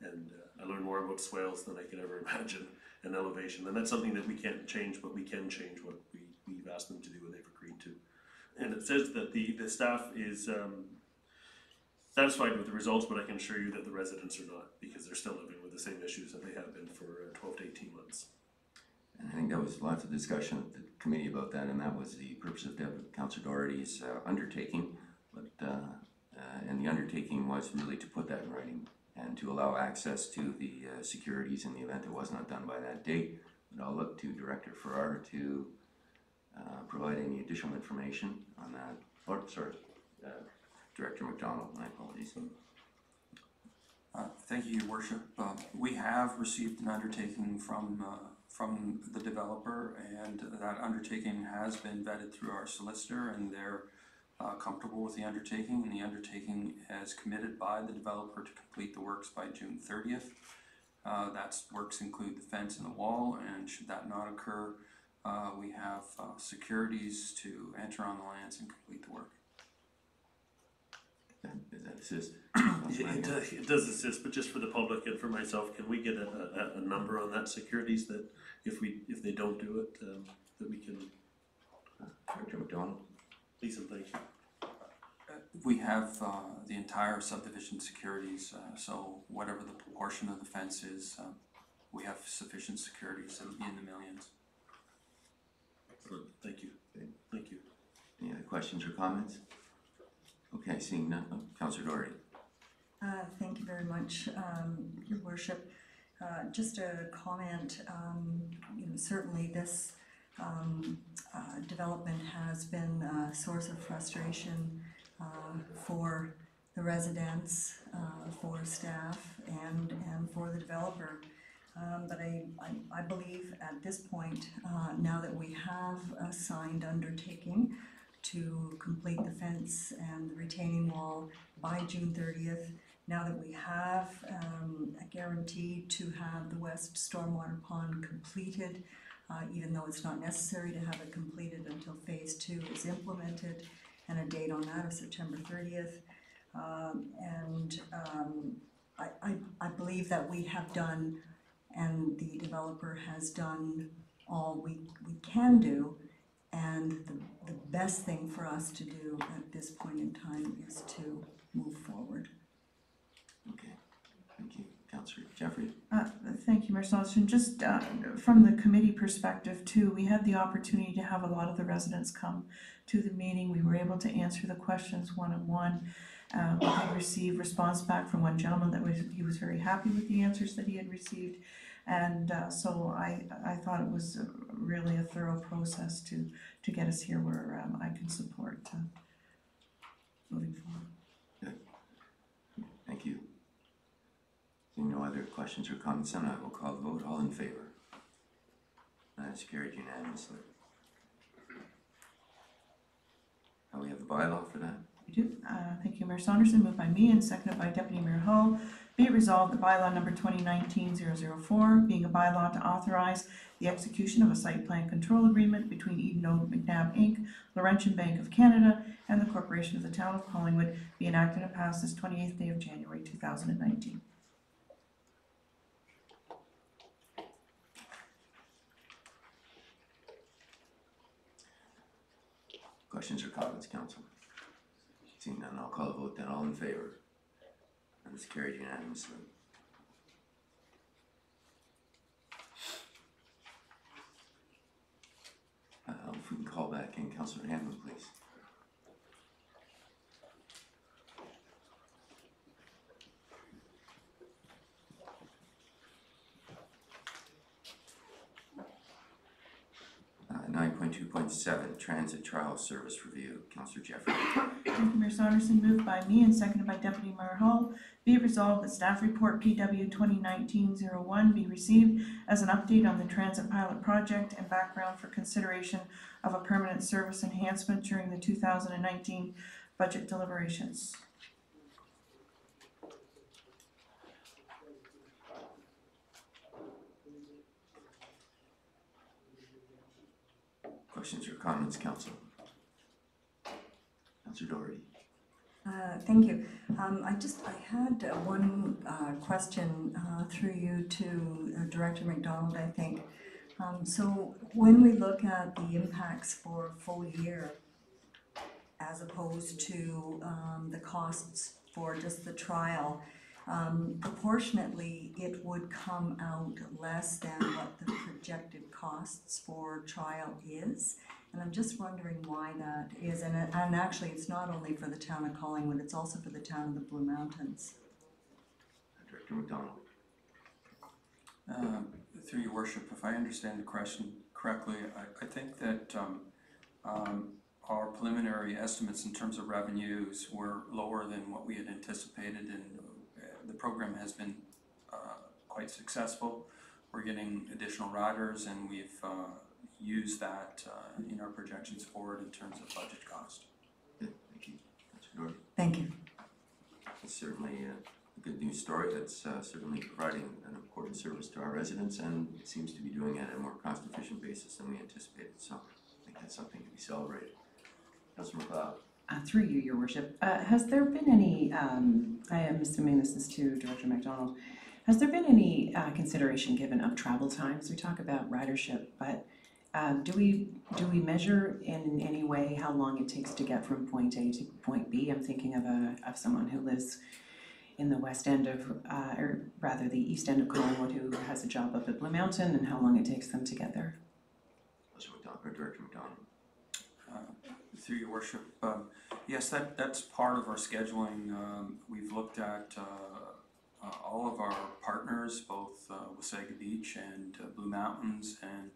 And I learned more about swales than I could ever imagine, and elevation. And that's something that we can't change, but we can change what we've asked them to do and they've agreed to. And it says that the staff is satisfied with the results, but I can assure you that the residents are not, because they're still living with the same issues that they have been for 12 to 18 months. And I think there was lots of discussion at the committee about that, and that was the purpose of Councillor Doherty's undertaking. But and the undertaking was really to put that in writing and to allow access to the securities in the event it was not done by that date. But I'll look to Director Farrar to provide any additional information on that. Or, sorry, Director McDonald, my apologies. Thank you, Your Worship. We have received an undertaking from the developer, and that undertaking has been vetted through our solicitor, and they're comfortable with the undertaking, and the undertaking is committed by the developer to complete the works by June 30th. That's works include the fence and the wall, and should that not occur, we have securities to enter on the lands and complete the work. Does that assist? It does assist, but just for the public and for myself, can we get a number on that securities that if they don't do it, that we can? Director McDonald? Please and thank you. We have the entire subdivision securities, so whatever the proportion of the fence is, we have sufficient securities. It'll be in the millions. Excellent, thank you. Thank you. Any other questions or comments? Okay, seeing none. Oh, Councillor Doherty. Thank you very much, Your Worship. Just a comment, certainly this development has been a source of frustration for the residents, for staff, and for the developer. But I believe at this point, now that we have a signed undertaking to complete the fence and the retaining wall by June 30th, now that we have a guarantee to have the west stormwater pond completed, even though it's not necessary to have it completed until phase 2 is implemented, and a date on that of September 30th. I believe that we have done, and the developer has done all we can do, and the best thing for us to do at this point in time is to move forward. Okay, thank you. Councillor Jeffrey? Thank you, Mayor Saunders. Just from the committee perspective too, we had the opportunity to have a lot of the residents come to the meeting. We were able to answer the questions one-on-one. We had received response back from one gentleman that he was very happy with the answers that he had received. And so I thought it was really a thorough process to get us here where I can support moving forward. Good. Thank you. Seeing no other questions or comments, then I will call the vote. All in favor? That's carried unanimously. We have the bylaw for that. We do. Thank you, Mayor Saunderson. Moved by me and seconded by Deputy Mayor Hull. Be it resolved that bylaw number 2019-004, being a bylaw to authorize the execution of a site plan control agreement between Eden Oak McNabb Inc., Laurentian Bank of Canada, and the Corporation of the Town of Collingwood, be enacted and passed this 28th day of January 2019. Questions or comments, Council? Seeing none, I'll call the vote then. All in favor? And it's carried unanimously. If we can call back in Councillor Hanlon, please. Nine point two point seven, transit trial service review, Councillor Jeffrey. Thank you, Mayor Saunderson, moved by me and seconded by Deputy Mayor Hall. Be it resolved that staff report PW 2019-01 be received as an update on the transit pilot project and background for consideration of a permanent service enhancement during the 2019 budget deliberations. Questions or comments, Council? Councillor Doherty. Thank you. I had one question through you to Director McDonald, I think. So when we look at the impacts for full year as opposed to the costs for just the trial, proportionately it would come out less than what the projected costs for trial is. And I'm just wondering why that is, and actually it's not only for the town of Collingwood, it's also for the town of the Blue Mountains. Director McDonald. Through your worship, if I understand the question correctly, I think that our preliminary estimates in terms of revenues were lower than what we had anticipated, and the program has been quite successful. We're getting additional riders, and we've used that in our projections forward in terms of budget cost. Good, thank you. Councillor Doherty. Thank you. It's certainly a good news story that's certainly providing an important service to our residents, and it seems to be doing it at a more cost-efficient basis than we anticipated, so I think that's something to be celebrated. Councillor McLeod. Through you, Your Worship, has there been any, I am assuming this is to Director McDonald, has there been any consideration given of travel times? We talk about ridership, but do we measure in any way how long it takes to get from point A to point B? I'm thinking of someone who lives in the west end of, or rather the east end of Collingwood, who has a job up at Blue Mountain, and how long it takes them to get there. Councillor McDonald, or Director McDonald. Through your worship, yes, that's part of our scheduling. We've looked at all of our partners, both Wasaga Beach and Blue Mountains, and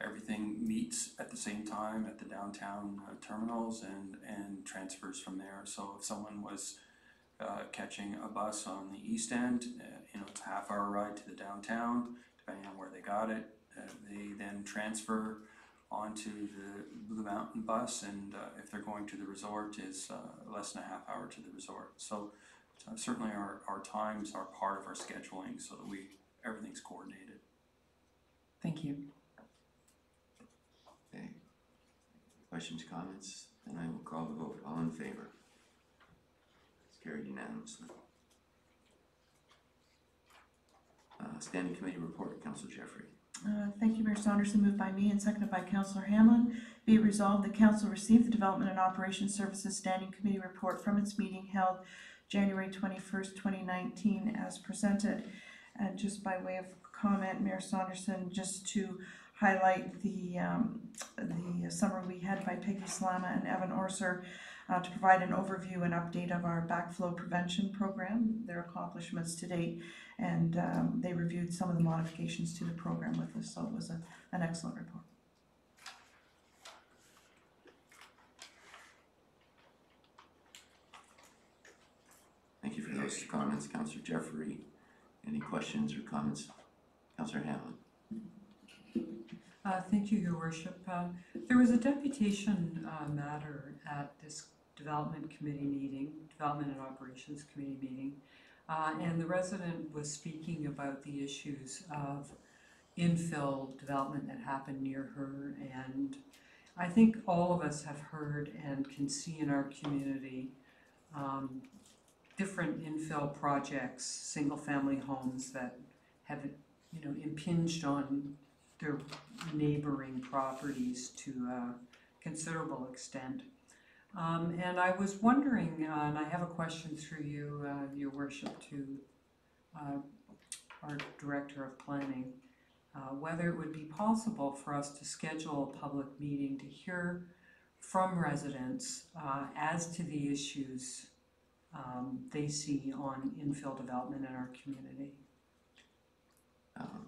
everything meets at the same time at the downtown terminals and transfers from there. So if someone was catching a bus on the east end, it's a half-hour ride to the downtown, depending on where they got it. They then transfer onto the Blue Mountain bus, and if they're going to the resort, is less than a half hour to the resort. So certainly our times are part of our scheduling, so that everything's coordinated. Thank you. Okay. Questions, comments? Then I will call the vote. All in favor? It's carried unanimously. Standing Committee report, Councillor Jeffrey. Thank you, Mayor Saunderson, moved by me and seconded by Councillor Hanlon. Be it resolved that Council received the Development and Operations Services Standing Committee report from its meeting held January 21st, 2019 as presented. And just by way of comment, Mayor Saunderson, just to highlight the summary we had by Peggy Slama and Evan Orser to provide an overview and update of our backflow prevention program, their accomplishments to date, and they reviewed some of the modifications to the program with us, so it was an excellent report. Thank you for those comments, Councillor Jeffrey. Any questions or comments? Councillor Hanlon. Thank you, Your Worship. There was a deputation matter at this Development and Operations Committee meeting, and the resident was speaking about the issues of infill development that happened near her, and I think all of us have heard and can see in our community different infill projects, single-family homes that have, impinged on their neighboring properties to a considerable extent. And I was wondering, and I have a question through you, Your Worship, to our Director of Planning. whether it would be possible for us to schedule a public meeting to hear from residents as to the issues they see on infill development in our community.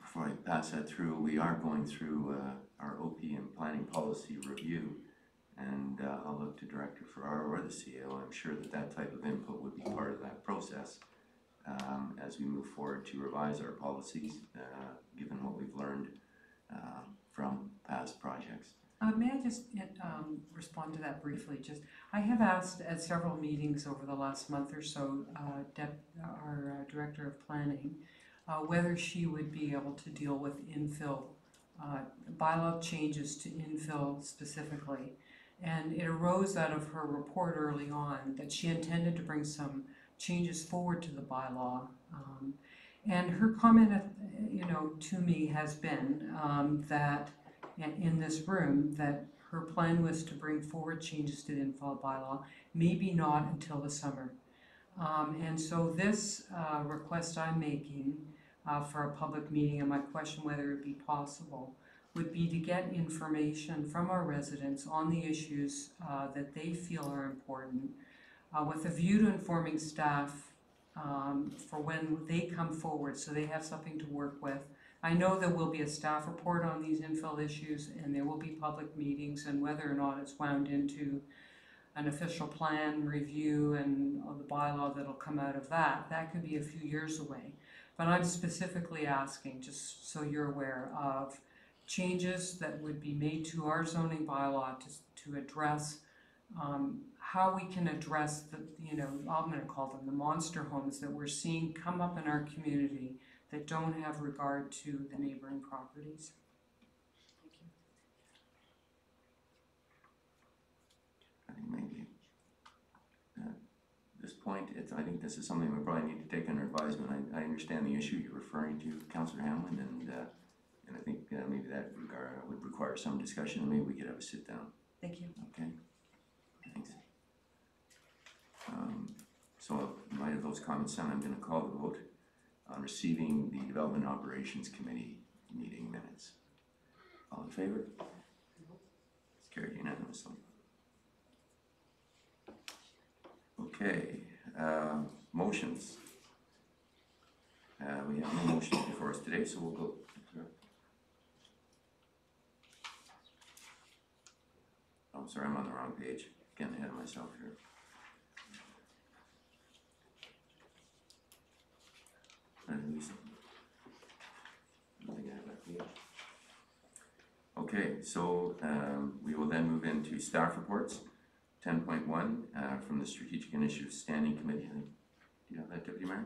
Before I pass that through, we are going through our OP and planning policy review, and I'll look to Director Ferraro or the CEO. I'm sure that that type of input would be part of that process as we move forward to revise our policies, given what we've learned from past projects. May I just respond to that briefly? I have asked at several meetings over the last month or so, our Director of Planning, whether she would be able to deal with infill, bylaw changes to infill specifically. And it arose out of her report early on that she intended to bring some changes forward to the bylaw. And her comment, to me has been that in this room that her plan was to bring forward changes to the infill bylaw, maybe not until the summer. And so this request I'm making for a public meeting, and my question whether it be possible, would be to get information from our residents on the issues that they feel are important, with a view to informing staff for when they come forward so they have something to work with. I know there will be a staff report on these infill issues, and there will be public meetings, and whether or not it's wound into an official plan review and the bylaw that'll come out of that, that could be a few years away. But I'm specifically asking, just so you're aware, of changes that would be made to our zoning bylaw to address how we can address the, I'm going to call them the monster homes that we're seeing come up in our community that don't have regard to the neighboring properties. Thank you. I think maybe at this point, I think this is something we probably need to take under advisement. I understand the issue you're referring to, Councillor Hamlin, and I think maybe that would require some discussion, and maybe we could have a sit down. Thank you. Okay, thanks. So in light of those comments, then I'm going to call the vote on receiving the Development Operations Committee meeting minutes. All in favor? It's carried unanimously. Okay, motions. We have no motions before us today, so we'll go. Oh, sorry, I'm on the wrong page. Getting ahead of myself here. Okay, so we will then move into staff reports. 10.1 from the Strategic Initiative Standing Committee. Do you have that, Deputy Mayor?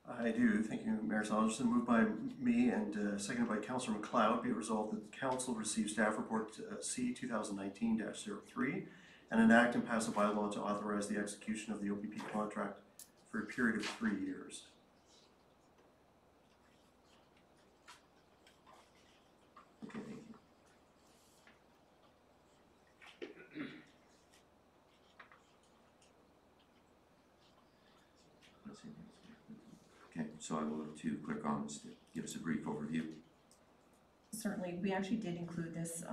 I do. Thank you, Mayor Saunderson. Moved by me and seconded by Councillor MacLeod. Be it resolved that the Council receive staff report C 2019-03 and enact and pass a bylaw to authorize the execution of the OPP contract for a period of 3 years. Okay, thank you. Okay, so I will look to clerk Collins to give us a brief overview. Certainly, we actually did include this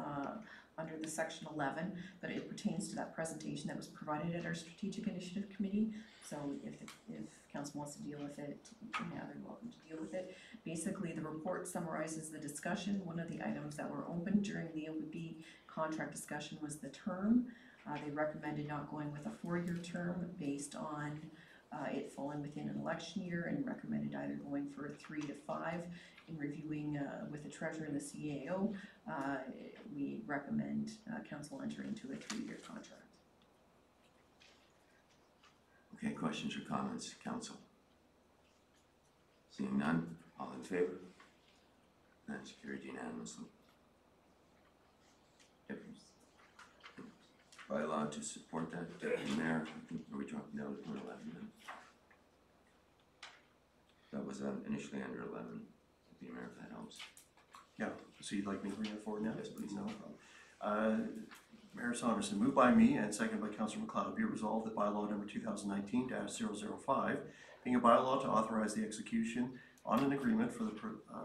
under the section 11, but it pertains to that presentation that was provided at our Strategic Initiative Committee. So if council wants to deal with it, yeah, they're welcome to deal with it. Basically, the report summarizes the discussion. One of the items that were open during the OPP contract discussion was the term. They recommended not going with a 4-year term based on it falling within an election year, and recommended either going for a 3 to 5. In reviewing with the treasurer and the CAO, we recommend council enter into a 3-year contract. Okay, questions or comments, council? Seeing none, all in favor? That's carried unanimously. Bylaw to support that, Deputy Mayor. Are we dropping down to 11 then? That was initially under 11. Deputy Mayor, if that helps. Yeah, so you'd like me to bring it forward now? Yes, please. No problem. Mayor Saunderson, moved by me and seconded by Councillor MacLeod, be it resolved that bylaw number 2019-005, being a bylaw to authorize the execution on an agreement for the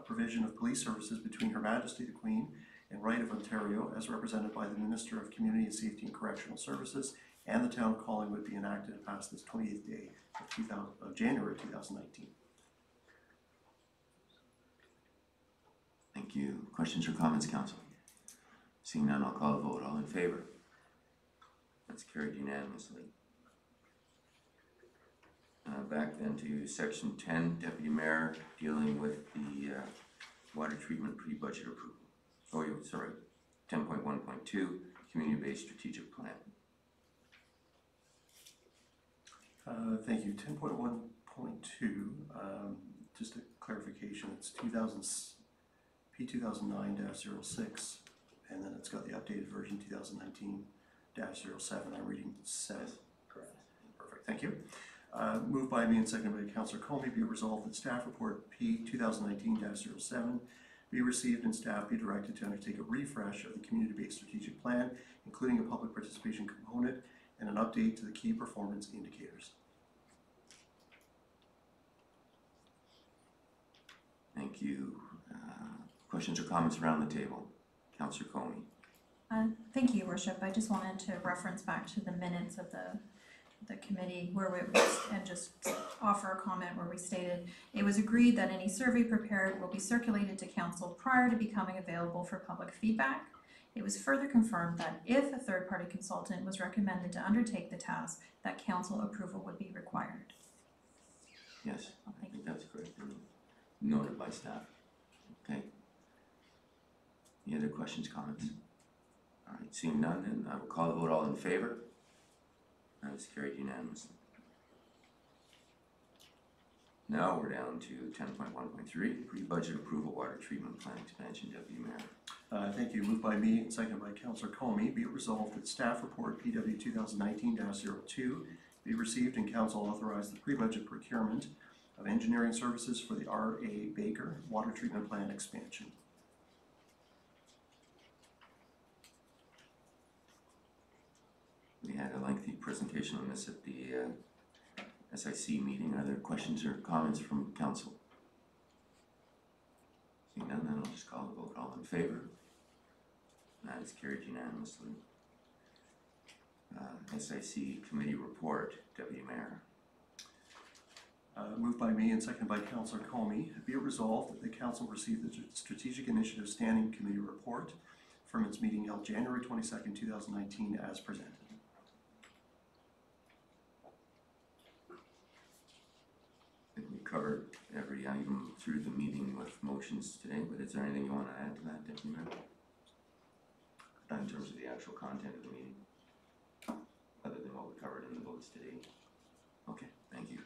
provision of police services between Her Majesty the Queen and Right of Ontario, as represented by the Minister of Community and Safety and Correctional Services, and the Town of Collingwood be enacted and passed this 28th day of January 2019. Thank you. Questions or comments, council? Seeing none, I'll call a vote. All in favor? That's carried unanimously. Back then to section 10, Deputy Mayor, dealing with the water treatment pre-budget approval. Oh, sorry, 10.1.2, community-based strategic plan. Thank you. 10.1.2, just a clarification, it's P2009-06, and then it's got the updated version 2019-07. I'm reading 7. Correct. Perfect, thank you. Moved by me and seconded by Councillor Comey, be it resolved that staff report P 2019-07 be received and staff be directed to undertake a refresh of the community-based strategic plan, including a public participation component and an update to the key performance indicators. Thank you. Questions or comments around the table? Councillor Comey. Thank you, Your Worship. I just wanted to reference back to the minutes of the committee where we, and just offer a comment where we stated, it was agreed that any survey prepared will be circulated to council prior to becoming available for public feedback. It was further confirmed that if a third-party consultant was recommended to undertake the task, that council approval would be required. Yes, I think that's correct. Noted by staff. Okay. Any other questions, comments? All right, seeing none, then I will call the vote. All in favor? That is carried unanimously. Now we're down to 10.1.3, pre-budget approval water treatment plant expansion, Deputy Mayor. Thank you. Moved by me and seconded by Councillor Comey. Be it resolved that staff report PW 2019-02 be received and council authorize the pre-budget procurement of engineering services for the R.A. Baker water treatment plant expansion. We had a lengthy presentation on this at the SIC meeting. Are there questions or comments from council? Seeing none, then I'll just call the vote. All in favor? That is carried unanimously. SIC committee report, Deputy Mayor. Moved by me and seconded by Councillor Comey. Be it resolved that the council receive the Strategic Initiative Standing Committee report from its meeting held January 22nd, 2019 as presented. I think we covered every item through the meeting with motions today, but is there anything you want to add to that, Deputy Mayor? In terms of the actual content of the meeting, other than what we covered in the votes today? Okay, thank you.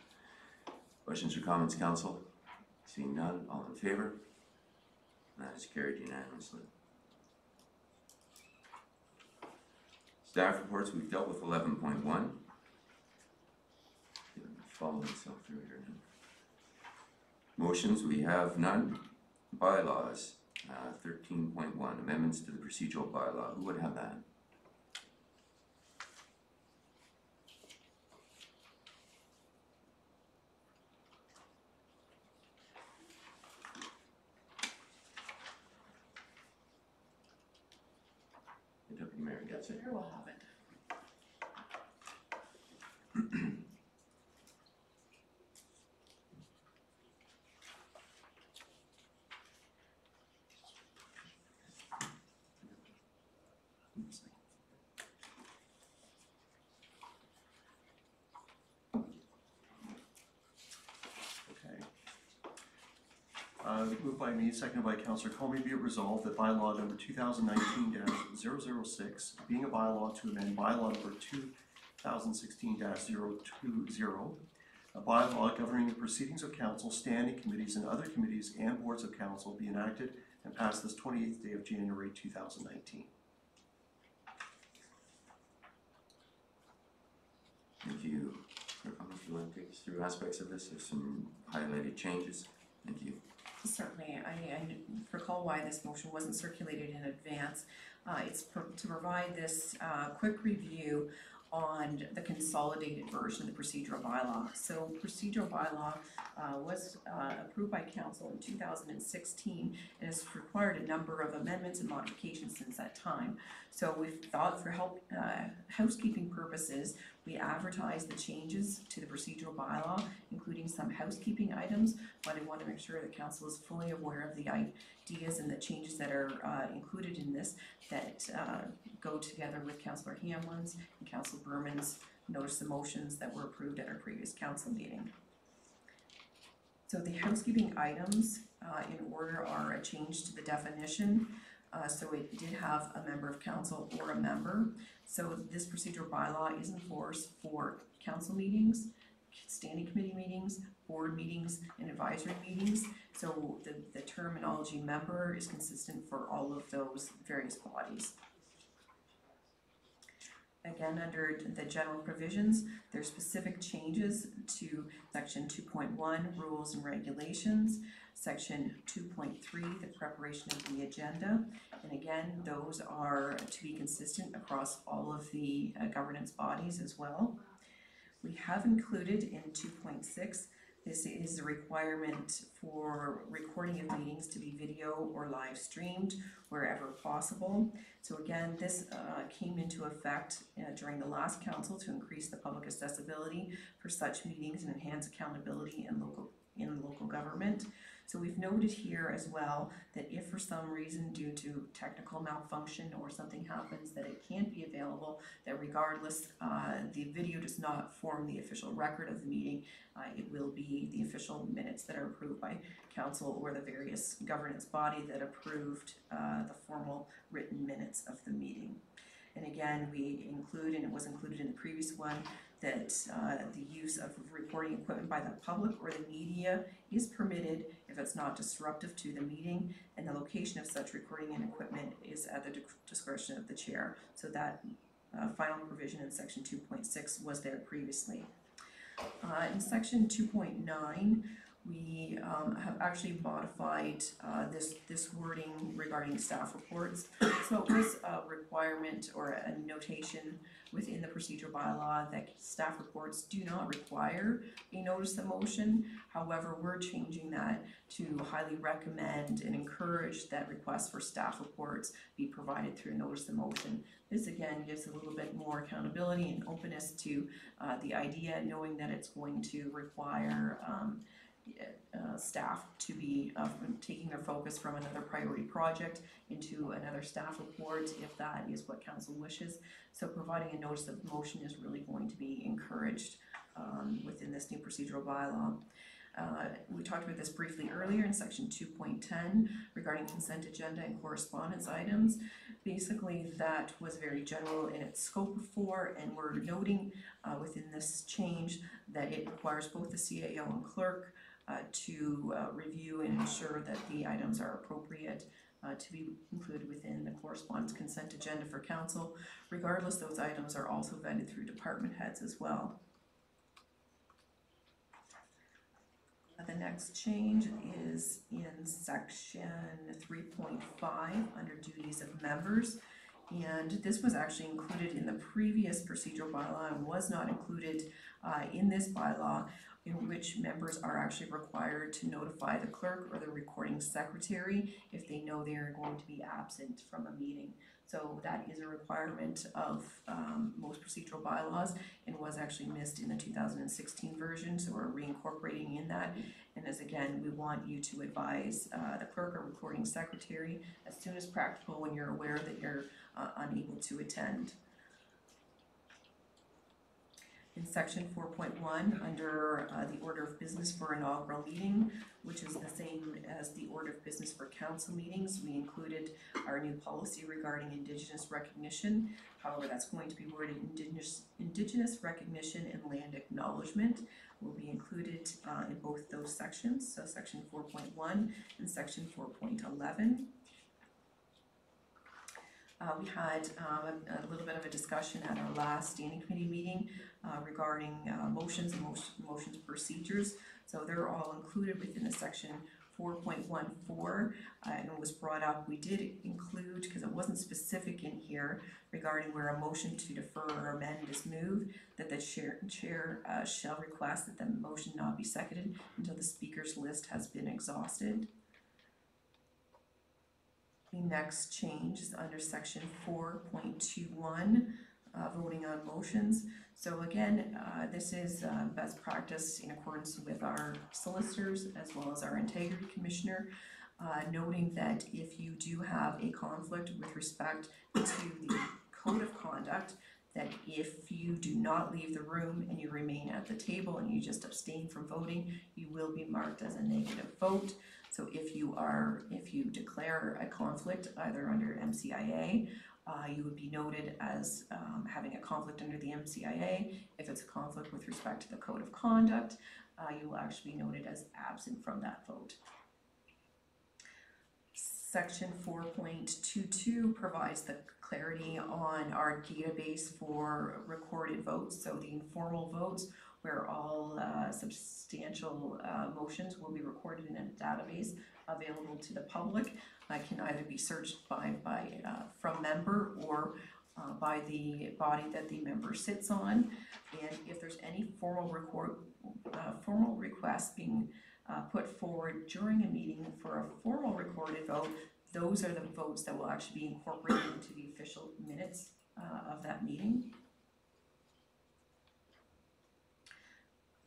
Questions or comments, council? Seeing none, all in favor? That is carried unanimously. Staff reports, we've dealt with 11.1. Follow myself through here now. Motions, we have none. Bylaws, 13.1, amendments to the procedural bylaw. Who would have that? The Deputy Mayor gets it. Mayor will have it. Moved by me, seconded by Councillor Comey, be it resolved that bylaw number 2019-006, being a bylaw to amend bylaw number 2016-020, a bylaw governing the proceedings of council, standing committees, and other committees and boards of council be enacted and passed this 28th day of January 2019. Thank you. If you want to take us through aspects of this, there's some highlighted changes. Thank you. Certainly, I recall why this motion wasn't circulated in advance. It's to provide this quick review on the consolidated version of the procedural bylaw. So procedural bylaw was approved by council in 2016 and has required a number of amendments and modifications since that time. So we've thought for housekeeping purposes, we advertised the changes to the procedural bylaw, including some housekeeping items, but I want to make sure that council is fully aware of the ideas and the changes that are included in this that go together with Councillor Hamlin's and Councillor Berman's notice of motions that were approved at our previous council meeting. So the housekeeping items in order are a change to the definition. So it did have a member of council or a member. So this procedural bylaw is in force for council meetings, standing committee meetings, board meetings, and advisory meetings. So the terminology member is consistent for all of those various bodies. Again, under the general provisions, there's specific changes to section 2.1, rules and regulations, section 2.3, the preparation of the agenda, and again, those are to be consistent across all of the governance bodies as well. We have included in 2.6, this is a requirement for recording of meetings to be video or live streamed wherever possible. So again, this came into effect during the last council to increase the public accessibility for such meetings and enhance accountability in local government. So we've noted here as well that if for some reason due to technical malfunction or something happens that it can't be available, that regardless the video does not form the official record of the meeting, it will be the official minutes that are approved by council or the various governance body that approved the formal written minutes of the meeting. And again, we include, and it was included in the previous one, that the use of recording equipment by the public or the media is permitted if it's not disruptive to the meeting, and the location of such recording and equipment is at the discretion of the chair. So that final provision in section 2.6 was there previously. In section 2.9, we have actually modified this wording regarding staff reports. So it was a requirement or a notation within the procedural bylaw that staff reports do not require a notice of motion. However, we're changing that to highly recommend and encourage that requests for staff reports be provided through notice of motion. This again gives a little bit more accountability and openness to the idea, knowing that it's going to require staff to be taking their focus from another priority project into another staff report if that is what council wishes. So providing a notice of motion is really going to be encouraged within this new procedural bylaw. We talked about this briefly earlier in section 2.10 regarding consent agenda and correspondence items. Basically, that was very general in its scope before, and we're noting within this change that it requires both the CAO and clerk to review and ensure that the items are appropriate to be included within the correspondence consent agenda for council. Regardless, those items are also vetted through department heads as well. The next change is in section 3.5 under duties of members, and this was actually included in the previous procedural bylaw and was not included in this bylaw, in which members are actually required to notify the clerk or the recording secretary if they know they are going to be absent from a meeting. So that is a requirement of most procedural bylaws and was actually missed in the 2016 version, so we're reincorporating in that. And as again, we want you to advise the clerk or recording secretary as soon as practical when you're aware that you're unable to attend. In section 4.1, under the order of business for inaugural meeting, which is the same as the order of business for council meetings, we included our new policy regarding Indigenous recognition. However, that's going to be worded Indigenous recognition and land acknowledgement will be included in both those sections, so section 4.1 and section 4.11. We had a little bit of a discussion at our last standing committee meeting regarding motions and motions procedures. So they're all included within the section 4.14, and it was brought up, we did include, because it wasn't specific in here, regarding where a motion to defer or amend is moved, that the chair shall request that the motion not be seconded until the speaker's list has been exhausted. The next change is under section 4.21, voting on motions. So again, this is best practice in accordance with our solicitors as well as our integrity commissioner, noting that if you do have a conflict with respect to the code of conduct, that if you do not leave the room and you remain at the table and you just abstain from voting, you will be marked as a negative vote. So if you declare a conflict either under MCIA, you would be noted as having a conflict under the MCIA. If it's a conflict with respect to the code of conduct, you will actually be noted as absent from that vote. Section 4.22 provides the clarity on our database for recorded votes, so the informal votes where all substantial motions will be recorded in a database available to the public. Can either be searched from member or by the body that the member sits on. And if there's any formal request being put forward during a meeting for a formal recorded vote, those are the votes that will actually be incorporated into the official minutes of that meeting.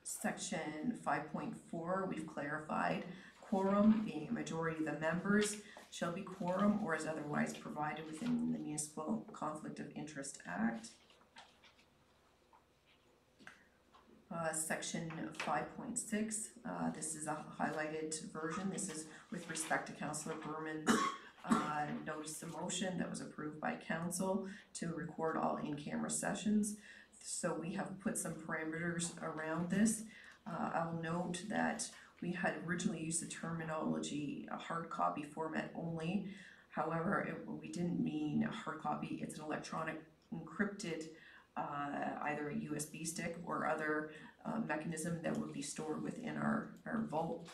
Section 5.4, we've clarified quorum being a majority of the members shall be quorum or as otherwise provided within the Municipal Conflict of Interest Act. Section 5.6, this is a highlighted version. This is with respect to Councillor Berman's notice of motion that was approved by council to record all in-camera sessions. So we have put some parameters around this. I'll note that we had originally used the terminology a hard copy format only. However, we didn't mean a hard copy. It's an electronic encrypted either a USB stick or other mechanism that would be stored within our vault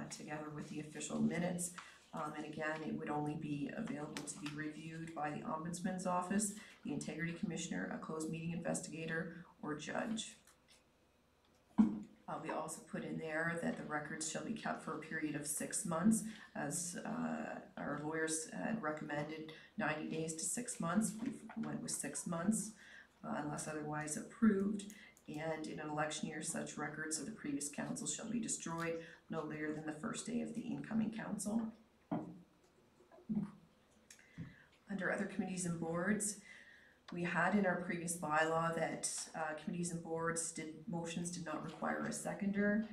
together with the official minutes. And again, it would only be available to be reviewed by the Ombudsman's Office, the Integrity Commissioner, a closed meeting investigator, or judge. We also put in there that the records shall be kept for a period of 6 months, as our lawyers had recommended 90 days to 6 months. We went with 6 months, unless otherwise approved. And in an election year, such records of the previous council shall be destroyed no later than the first day of the incoming council. Under other committees and boards, we had in our previous bylaw that committees and boards motions did not require a seconder.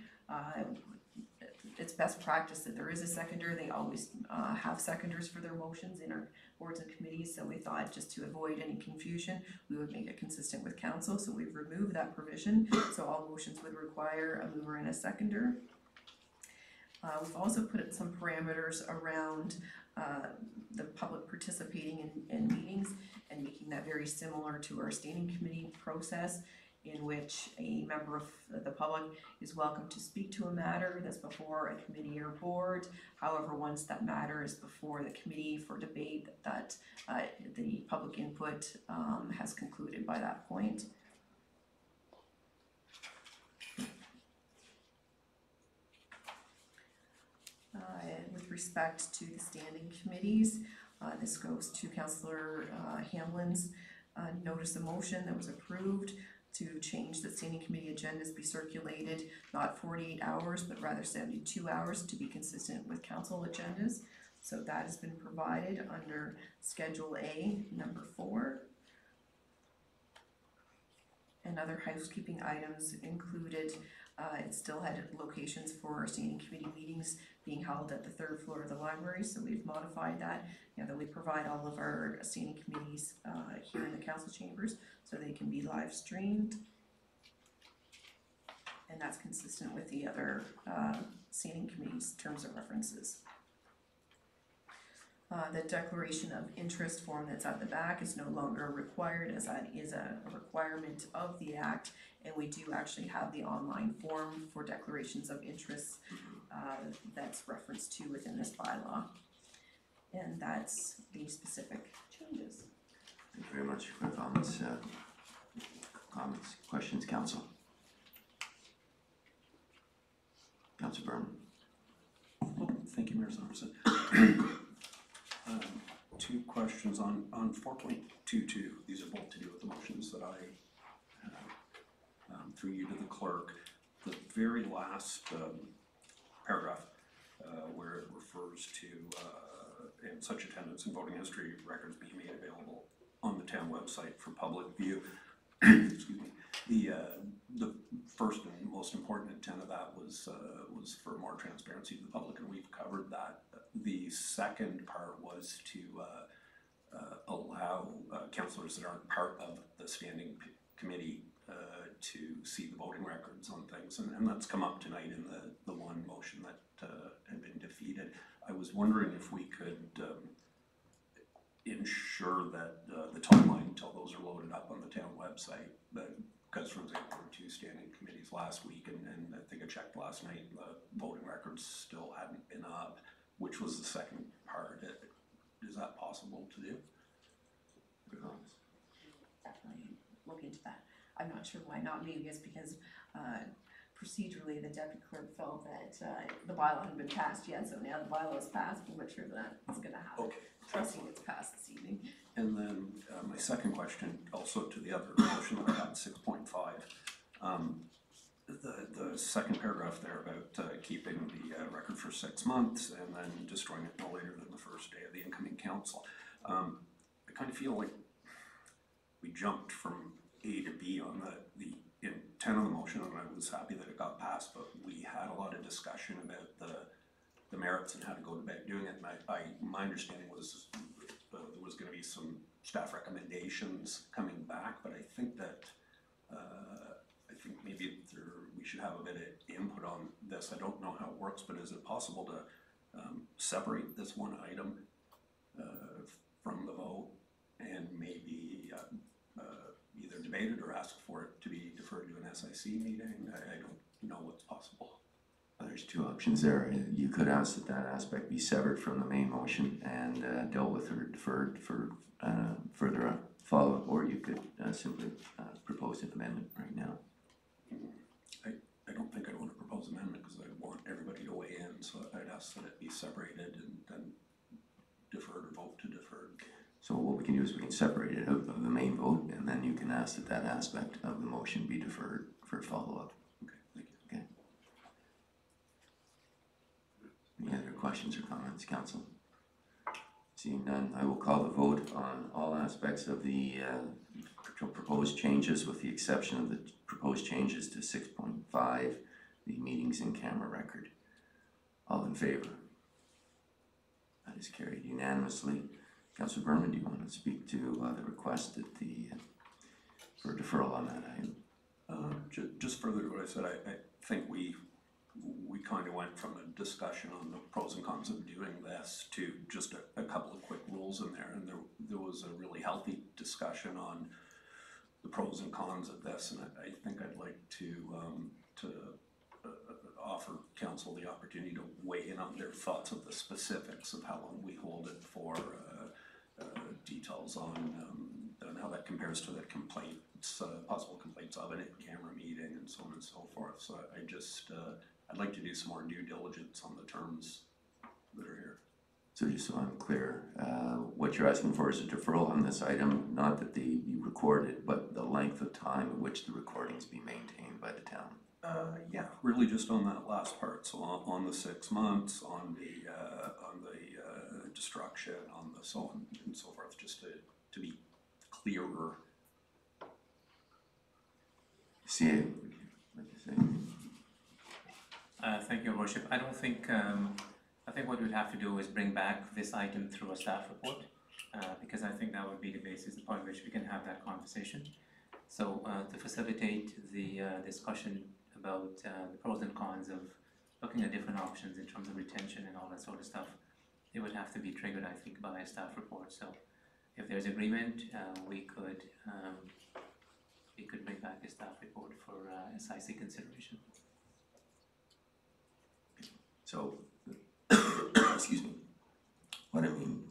It's best practice that there is a seconder. They always have seconders for their motions in our boards and committees, so we thought just to avoid any confusion, we would make it consistent with council, so we've removed that provision, so all motions would require a mover and a seconder. We've also put some parameters around the public participating in meetings and making that very similar to our standing committee process, in which a member of the public is welcome to speak to a matter that's before a committee or board. However, once that matter is before the committee for debate, that the public input has concluded by that point. With respect to the standing committees, this goes to Councillor Hamlin's notice of motion that was approved to change the standing committee agendas be circulated not 48 hours but rather 72 hours to be consistent with council agendas. So that has been provided under Schedule A, number 4. And other housekeeping items included, it still had locations for our standing committee meetings being held at the 3rd floor of the library, so we've modified that. Now that we provide all of our standing committees here in the council chambers so they can be live streamed. And that's consistent with the other standing committees' terms of references. The declaration of interest form that's at the back is no longer required, as that is a requirement of the act. And we do actually have the online form for declarations of interest that's referenced to within this bylaw. And that's the specific changes. Thank you very much for your comments. Questions, council? Councilor Berman. Thank you, Mayor Somerset. Two questions on 4.22. These are both to do with the motions that I have through you to the clerk. The very last paragraph where it refers to in such attendance and voting history records being made available on the town website for public view. Excuse me. The first and most important intent of that was for more transparency to the public, and we've covered that. The second part was to allow councillors that aren't part of the standing committee to see the voting records on things, and that's come up tonight in the one motion that had been defeated. I was wondering if we could ensure that the timeline until those are loaded up on the town website, because for example, there were two standing committees last week, and I think I checked last night, the voting records still hadn't been up, which was the second part. Is that possible to do? Definitely look into that. I'm not sure why not. Maybe it's because procedurally the deputy clerk felt that the bylaw hadn't been passed yet, so now the bylaw is passed. We'll make sure that's going to happen. Okay. Trusting it's passed this evening. And then my second question, also to the other motion that I had, 6.5. The second paragraph there about keeping the record for 6 months and then destroying it no later than the first day of the incoming council. I kind of feel like we jumped from A to B on the intent of the motion, and I was happy that it got passed, but we had a lot of discussion about the merits and how to go about doing it. And my understanding was there was going to be some staff recommendations coming back, but I think that maybe we should have a bit of input on this. I don't know how it works, but is it possible to separate this one item from the vote and maybe either debate it or ask for it to be deferred to an SIC meeting? I don't know what's possible. There's two options there. You could ask that that aspect be severed from the main motion and dealt with or deferred for further follow-up, or you could simply propose an amendment right now. I don't think I'd want to propose an amendment because I want everybody to weigh in, so I'd ask that it be separated and then deferred or vote to deferred. So what we can do is we can separate it out of the main vote, and then you can ask that that aspect of the motion be deferred for follow-up. Okay, thank you. Okay. Any other questions or comments, council? Seeing none, I will call the vote on all aspects of the proposed changes, with the exception of the proposed changes to 6.5, the meetings in camera record. All in favor? That is carried unanimously. Councillor Berman, do you want to speak to the request at for deferral on that item? Just further to what I said, I think we kind of went from a discussion on the pros and cons of doing this to just a couple of quick rules in there, and there was a really healthy discussion on the pros and cons of this, and I think I'd like to offer council the opportunity to weigh in on their thoughts of the specifics of how long we hold it for, details on how that compares to the complaints, possible complaints of an in-camera meeting and so on and so forth. So I'd like to do some more due diligence on the terms that are here. So just so I'm clear, what you're asking for is a deferral on this item, not that you record it, but the length of time in which the recordings be maintained by the town. Yeah, really just on that last part. So on the 6 months, on the destruction, on the so on and so forth, just to be clearer. See you. What you say? Thank you, Your Worship. I don't think, I think what we'd have to do is bring back this item through a staff report, because I think that would be the basis upon which we can have that conversation. So to facilitate the discussion about the pros and cons of looking at different options in terms of retention and all that sort of stuff, it would have to be triggered, I think, by a staff report. So if there's agreement, we could bring back a staff report for SIC consideration. So, excuse me, what I mean,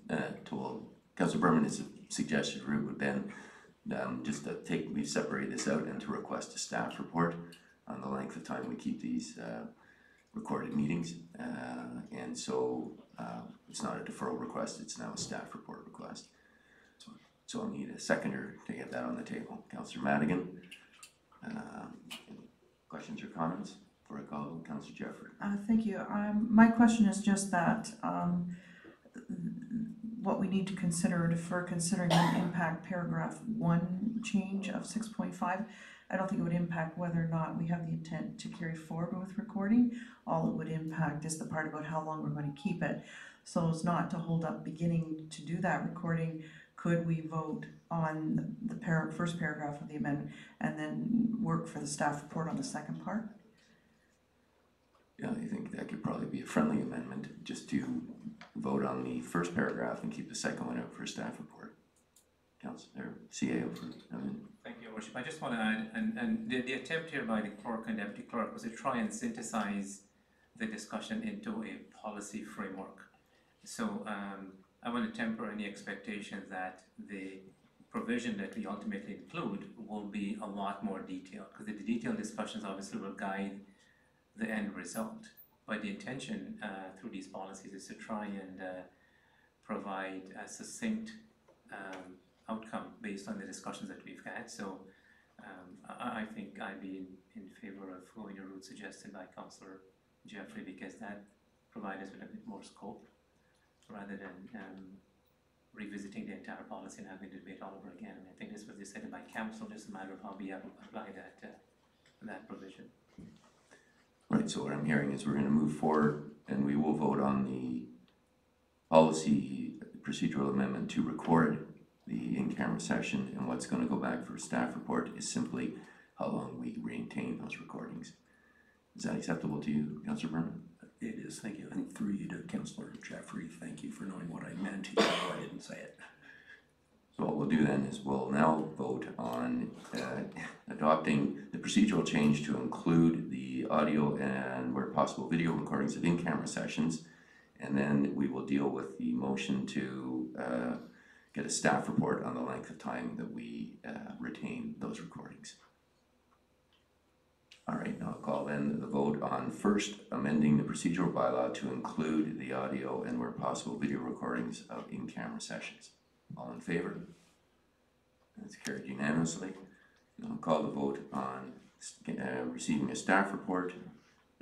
Councillor Berman's suggested route would then just to we separate this out and to request a staff report on the length of time we keep these recorded meetings. And so it's not a deferral request, it's now a staff report request. So I'll need a seconder to get that on the table. Councillor Madigan, any questions or comments before I call Councillor Jeffrey? Thank you. My question is just that what we need to consider for considering an impact paragraph 1 change of 6.5. I don't think it would impact whether or not we have the intent to carry forward with recording. All it would impact is the part about how long we're going to keep it. So as not to hold up beginning to do that recording, could we vote on the first paragraph of the amendment and then work for the staff report on the second part? Yeah, I think that could probably be a friendly amendment, just to vote on the first paragraph and keep the second one out for a staff report. Councillor CAO for Thank you, Your Worship. I just want to add, and the attempt here by the clerk and deputy clerk was to try and synthesize the discussion into a policy framework. So I want to temper any expectations that the provision that we ultimately include will be a lot more detailed, because the detailed discussions obviously will guide the end result. But the intention through these policies is to try and provide a succinct outcome based on the discussions that we've had. So I think I'd be in favor of going the route suggested by Councillor Jeffrey, because that provides us with a bit more scope rather than revisiting the entire policy and having to debate all over again. And I think this was decided by council, just a matter of how we apply that provision. Right, so what I'm hearing is we're going to move forward and we will vote on the policy procedural amendment to record the in-camera session, and what's going to go back for a staff report is simply how long we maintain those recordings. Is that acceptable to you, Councillor Berman? It is, thank you. And through you to Councillor Jeffrey, thank you for knowing what I meant, even though I didn't say it. So what we'll do then is we'll now vote on adopting the procedural change to include the audio and, where possible, video recordings of in-camera sessions, and then we will deal with the motion to get a staff report on the length of time that we retain those recordings. All right, now I'll call then the vote on first amending the procedural bylaw to include the audio and, where possible, video recordings of in-camera sessions. All in favor? That's carried unanimously. Now I'll call the vote on receiving a staff report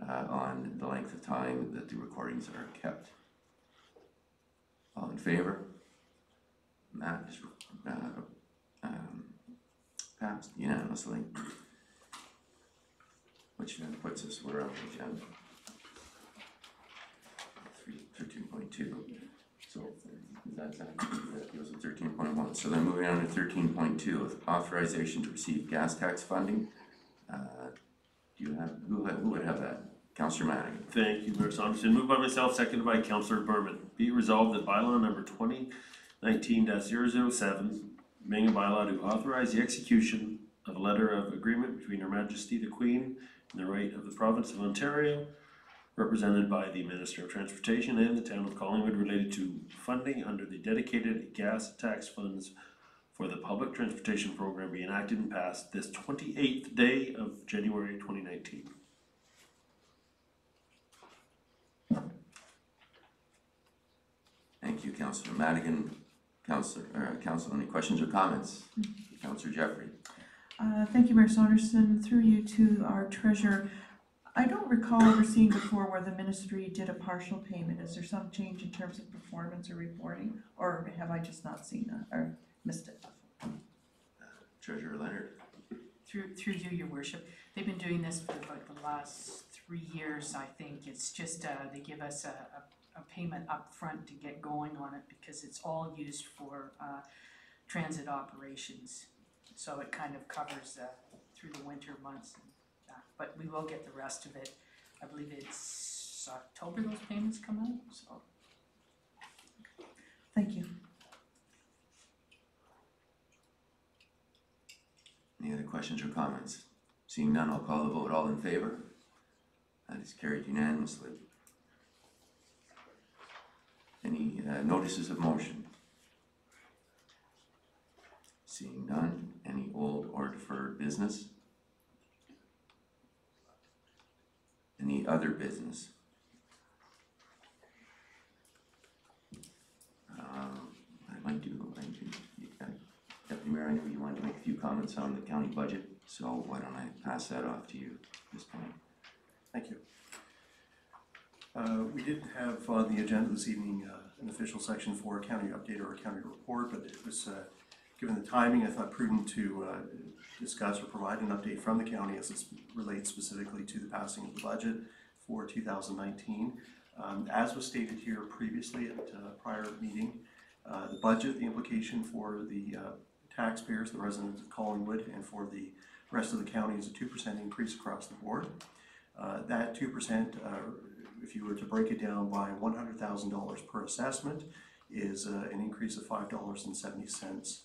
on the length of time that the recordings are kept. All in favor? And that is passed unanimously. Which then puts us, we're on the agenda. 13.2. So that goes to 13.1. So then moving on to 13.2 with authorization to receive gas tax funding. Do you have, who would have that? Councillor Madigan. Thank you, Mayor Saunderson. Moved by myself, seconded by Councillor Berman. Be it resolved that bylaw number 2019-007, being a bylaw to authorize the execution of a letter of agreement between Her Majesty the Queen and the right of the Province of Ontario, represented by the Minister of Transportation and the Town of Collingwood, related to funding under the dedicated gas tax funds for the public transportation program, be enacted and passed this 28th day of January 2019. Thank you, Councillor Madigan. Council, any questions or comments? Councillor Jeffrey. Thank you, Mayor Saunderson. Through you to our treasurer. I don't recall ever seeing before where the ministry did a partial payment. Is there some change in terms of performance or reporting, or have I just not seen that or missed it? Treasurer Leonard. Through you, Your Worship. They've been doing this for about the last 3 years, I think. It's just they give us a payment up front to get going on it, because it's all used for transit operations. So it kind of covers through the winter months. But we will get the rest of it. I believe it's October those payments come out, so. Thank you. Any other questions or comments? Seeing none, I'll call the vote. All in favor? That is carried unanimously. Any notices of motion? Seeing none, any old or deferred business? Any other business? Deputy Mayor, I know you wanted to make a few comments on the county budget, so why don't I pass that off to you at this point? Thank you. We did have on the agenda this evening an official section for a county update or a county report, but it was, given the timing, I thought prudent to discuss or provide an update from the county as it relates specifically to the passing of the budget for 2019. As was stated here previously at a prior meeting, the budget, the implication for the taxpayers, the residents of Collingwood, and for the rest of the county is a 2% increase across the board. That 2%, if you were to break it down by $100,000 per assessment, is an increase of $5.70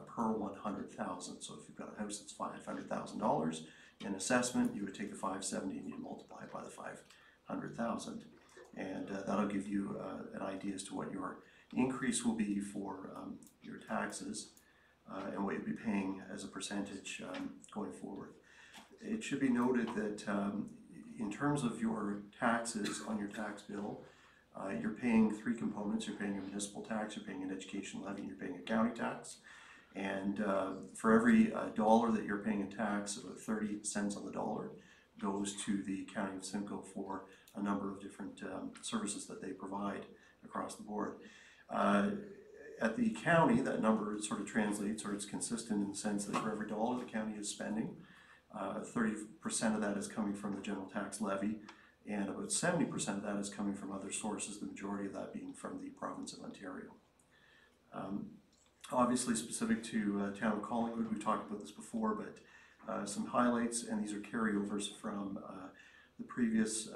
per 100,000. So if you've got a house that's $500,000 in assessment, you would take the 570 and you multiply it by the 500,000, and that'll give you an idea as to what your increase will be for your taxes and what you'll be paying as a percentage going forward. It should be noted that in terms of your taxes on your tax bill, you're paying three components. You're paying a municipal tax, you're paying an education levy, and you're paying a county tax. And for every dollar that you're paying in tax, about 30 cents on the dollar goes to the County of Simcoe for a number of different services that they provide across the board. At the county, that number sort of translates, or it's consistent in the sense that for every dollar the county is spending, 30% of that is coming from the general tax levy, and about 70% of that is coming from other sources, the majority of that being from the province of Ontario. Obviously specific to town of Collingwood, we've talked about this before, but some highlights, and these are carryovers from the previous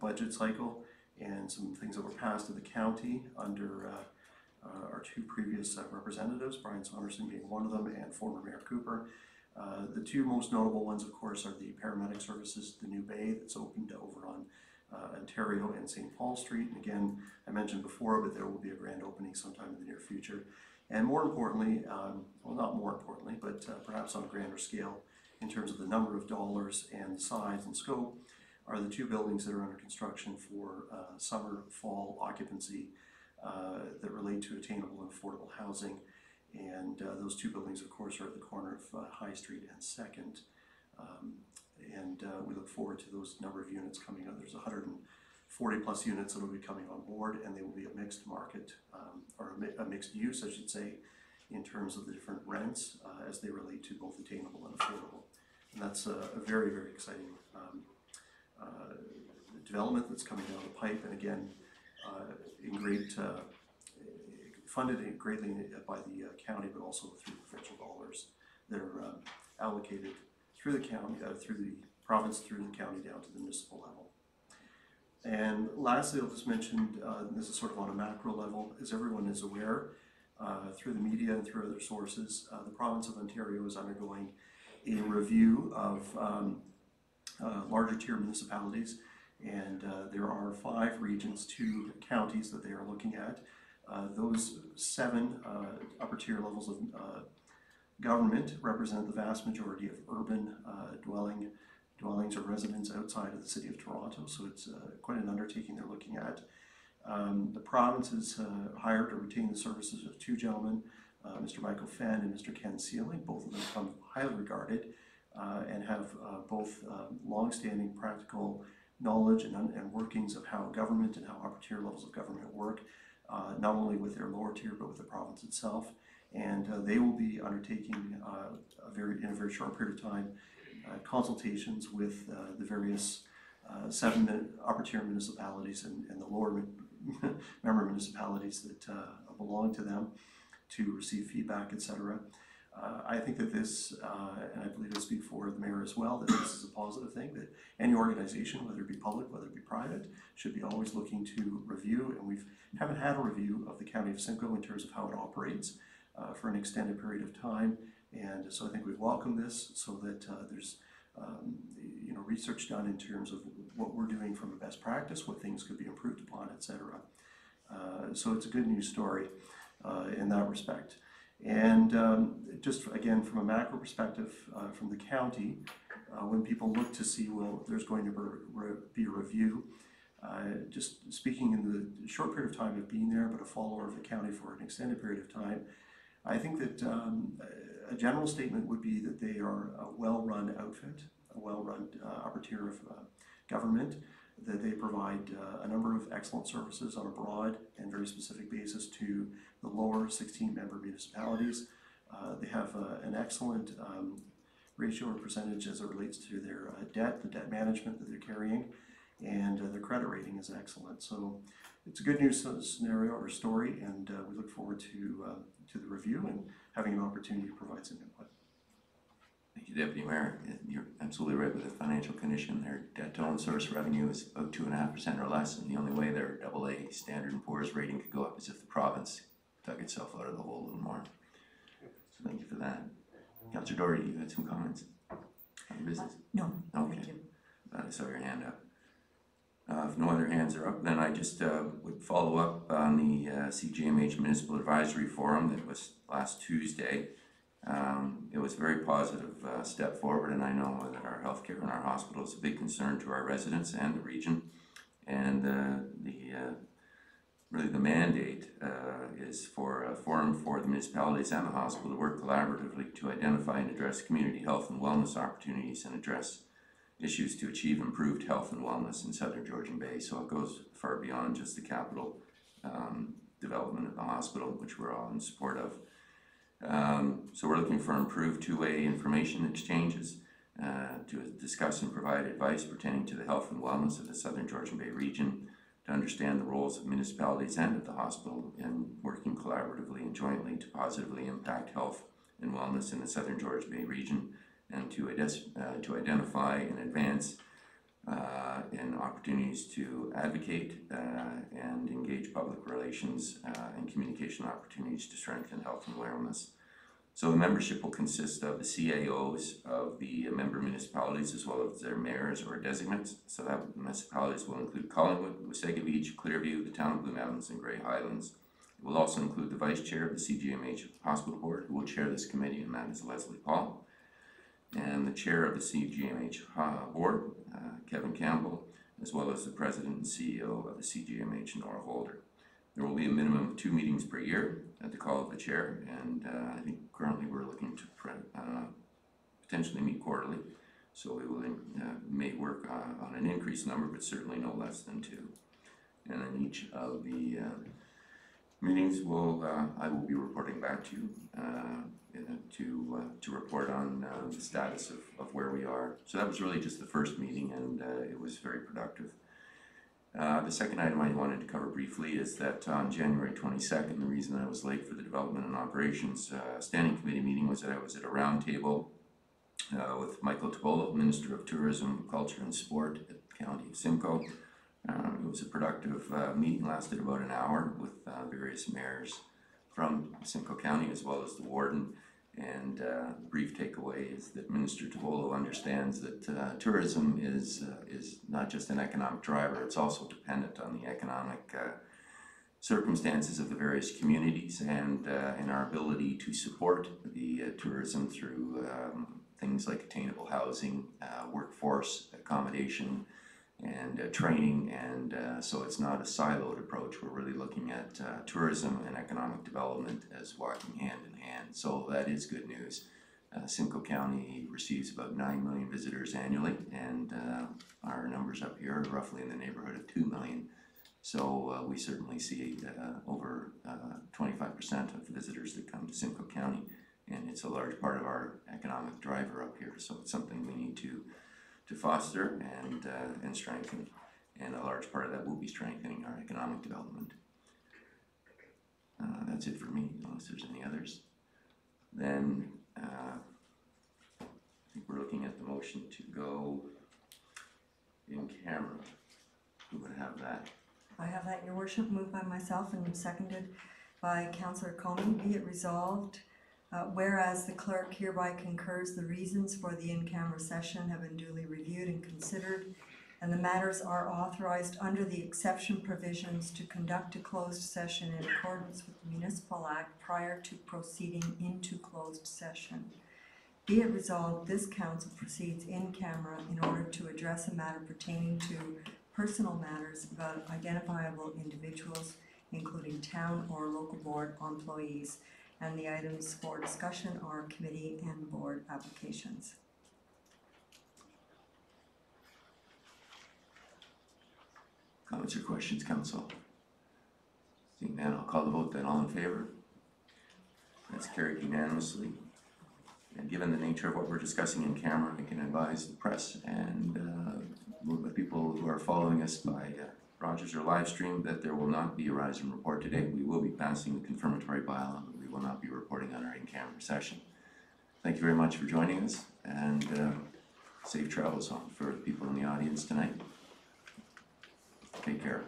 budget cycle, and some things that were passed in the county under our two previous representatives, Brian Saunderson being one of them, and former Mayor Cooper. The two most notable ones, of course, are the paramedic services, the new bay that's opened over on Ontario and St. Paul Street. And again, I mentioned before, but there will be a grand opening sometime in the near future. And more importantly, well, not more importantly, but perhaps on a grander scale, in terms of the number of dollars and the size and scope, are the two buildings that are under construction for summer, fall occupancy that relate to attainable and affordable housing. And those two buildings, of course, are at the corner of High Street and 2nd. We look forward to those number of units coming out. There's 140 plus units that will be coming on board, and they will be a mixed market, or a mixed use, I should say, in terms of the different rents as they relate to both attainable and affordable. And that's a very, very exciting development that's coming down the pipe, and again, funded greatly by the county, but also through provincial dollars that are allocated through the county, through the province, through the county down to the municipal level. And lastly, I'll just mention, this is sort of on a macro level, as everyone is aware, through the media and through other sources, the province of Ontario is undergoing a review of larger tier municipalities, and there are 5 regions, 2 counties that they are looking at. Those 7 upper tier levels of government represent the vast majority of urban dwellings or residents outside of the city of Toronto, so it's quite an undertaking they're looking at. The province has hired or retained the services of 2 gentlemen, Mr. Michael Fenn and Mr. Ken Sealing. Both of them come highly regarded and have both long-standing practical knowledge and workings of how government and how upper tier levels of government work, not only with their lower tier but with the province itself. And they will be undertaking in a very short period of time consultations with the various 7 upper tier municipalities and the lower member municipalities that belong to them to receive feedback, etc. I think that this, and I believe I speak for the mayor as well, that this is a positive thing, that any organization, whether it be public, whether it be private, should be always looking to review, and we haven't had a review of the County of Simcoe in terms of how it operates for an extended period of time. And so I think we welcome this so that there's research done in terms of what we're doing from a best practice, what things could be improved upon, etc. So it's a good news story in that respect. And just again, from a macro perspective, from the county, when people look to see, well, there's going to be a review, just speaking in the short period of time of being there, but a follower of the county for an extended period of time, I think that a general statement would be that they are a well-run outfit, a well-run upper tier of government, that they provide a number of excellent services on a broad and very specific basis to the lower 16-member municipalities. They have an excellent ratio or percentage as it relates to their debt, the debt management that they're carrying, and their credit rating is excellent. So it's a good news scenario or story, and we look forward to the review and having an opportunity to provide some input. Thank you, Deputy Mayor. You're absolutely right with the financial condition. Their debt to own source revenue is about 2.5% or less, and the only way their AA Standard & Poor's rating could go up is if the province dug itself out of the hole a little more. So thank you for that. Councillor Doherty, you had some comments on business? No, okay. thank you. Glad I saw your hand up. If no other hands are up, then I just would follow up on the CGMH Municipal Advisory Forum that was last Tuesday. It was a very positive step forward, and I know that our healthcare and our hospital is a big concern to our residents and the region. And really the mandate is for a forum for the municipalities and the hospital to work collaboratively to identify and address community health and wellness opportunities and address issues to achieve improved health and wellness in Southern Georgian Bay. So it goes far beyond just the capital development of the hospital, which we're all in support of. So we're looking for improved two-way information exchanges to discuss and provide advice pertaining to the health and wellness of the Southern Georgian Bay region, to understand the roles of municipalities and of the hospital in working collaboratively and jointly to positively impact health and wellness in the Southern Georgian Bay region, and to identify and advance in opportunities to advocate and engage public relations and communication opportunities to strengthen health and wellness. So the membership will consist of the CAOs of the member municipalities as well as their mayors or designates. So that municipalities will include Collingwood, Wasaga Beach, Clearview, the town of Blue Mountains, and Grey Highlands. It will also include the vice chair of the CGMH Hospital Board, who will chair this committee, and that is Leslie Paul, and the chair of the CGMH Board, Kevin Campbell, as well as the president and CEO of the CGMH, Nora Holder. There will be a minimum of 2 meetings per year at the call of the chair, and I think currently we're looking to potentially meet quarterly. So we will may work on an increased number, but certainly no less than 2. And then each of the meetings I will be reporting back to you to report on the status of where we are. So that was really just the first meeting, and it was very productive. The second item I wanted to cover briefly is that on January 22nd, the reason I was late for the Development and Operations Standing Committee meeting was that I was at a roundtable with Michael Tobolo, Minister of Tourism, Culture and Sport at the County of Simcoe. It was a productive meeting, lasted about an hour with various mayors from Simcoe County as well as the warden. And the brief takeaway is that Minister Tobolo understands that tourism is not just an economic driver, it's also dependent on the economic circumstances of the various communities and our ability to support the tourism through things like attainable housing, workforce accommodation, and training, and so it's not a siloed approach. We're really looking at tourism and economic development as walking hand in hand. So that is good news. Simcoe County receives about 9 million visitors annually, and our numbers up here are roughly in the neighborhood of 2 million. So we certainly see over 25% of visitors that come to Simcoe County, and it's a large part of our economic driver up here. So it's something we need to foster and strengthen, and a large part of that will be strengthening our economic development. That's it for me, unless there's any others. Then I think we're looking at the motion to go in camera. Who would have that? I have that, your worship, moved by myself and seconded by Councillor Coney. Be it resolved, whereas the clerk hereby concurs the reasons for the in-camera session have been duly reviewed and considered, and the matters are authorized under the exception provisions to conduct a closed session in accordance with the Municipal Act prior to proceeding into closed session. Be it resolved, this council proceeds in camera in order to address a matter pertaining to personal matters about identifiable individuals, including town or local board employees, and the items for discussion are committee and board applications. Comments or questions, council? Seeing none, I'll call the vote then. All in favor? That's carried unanimously. And given the nature of what we're discussing in camera, I can advise the press and the people who are following us by Rogers or live stream that there will not be a rise and report today. We will be passing the confirmatory bylaw, but we will not be reporting on our in-camera session. Thank you very much for joining us, and safe travels home for the people in the audience tonight. Take care.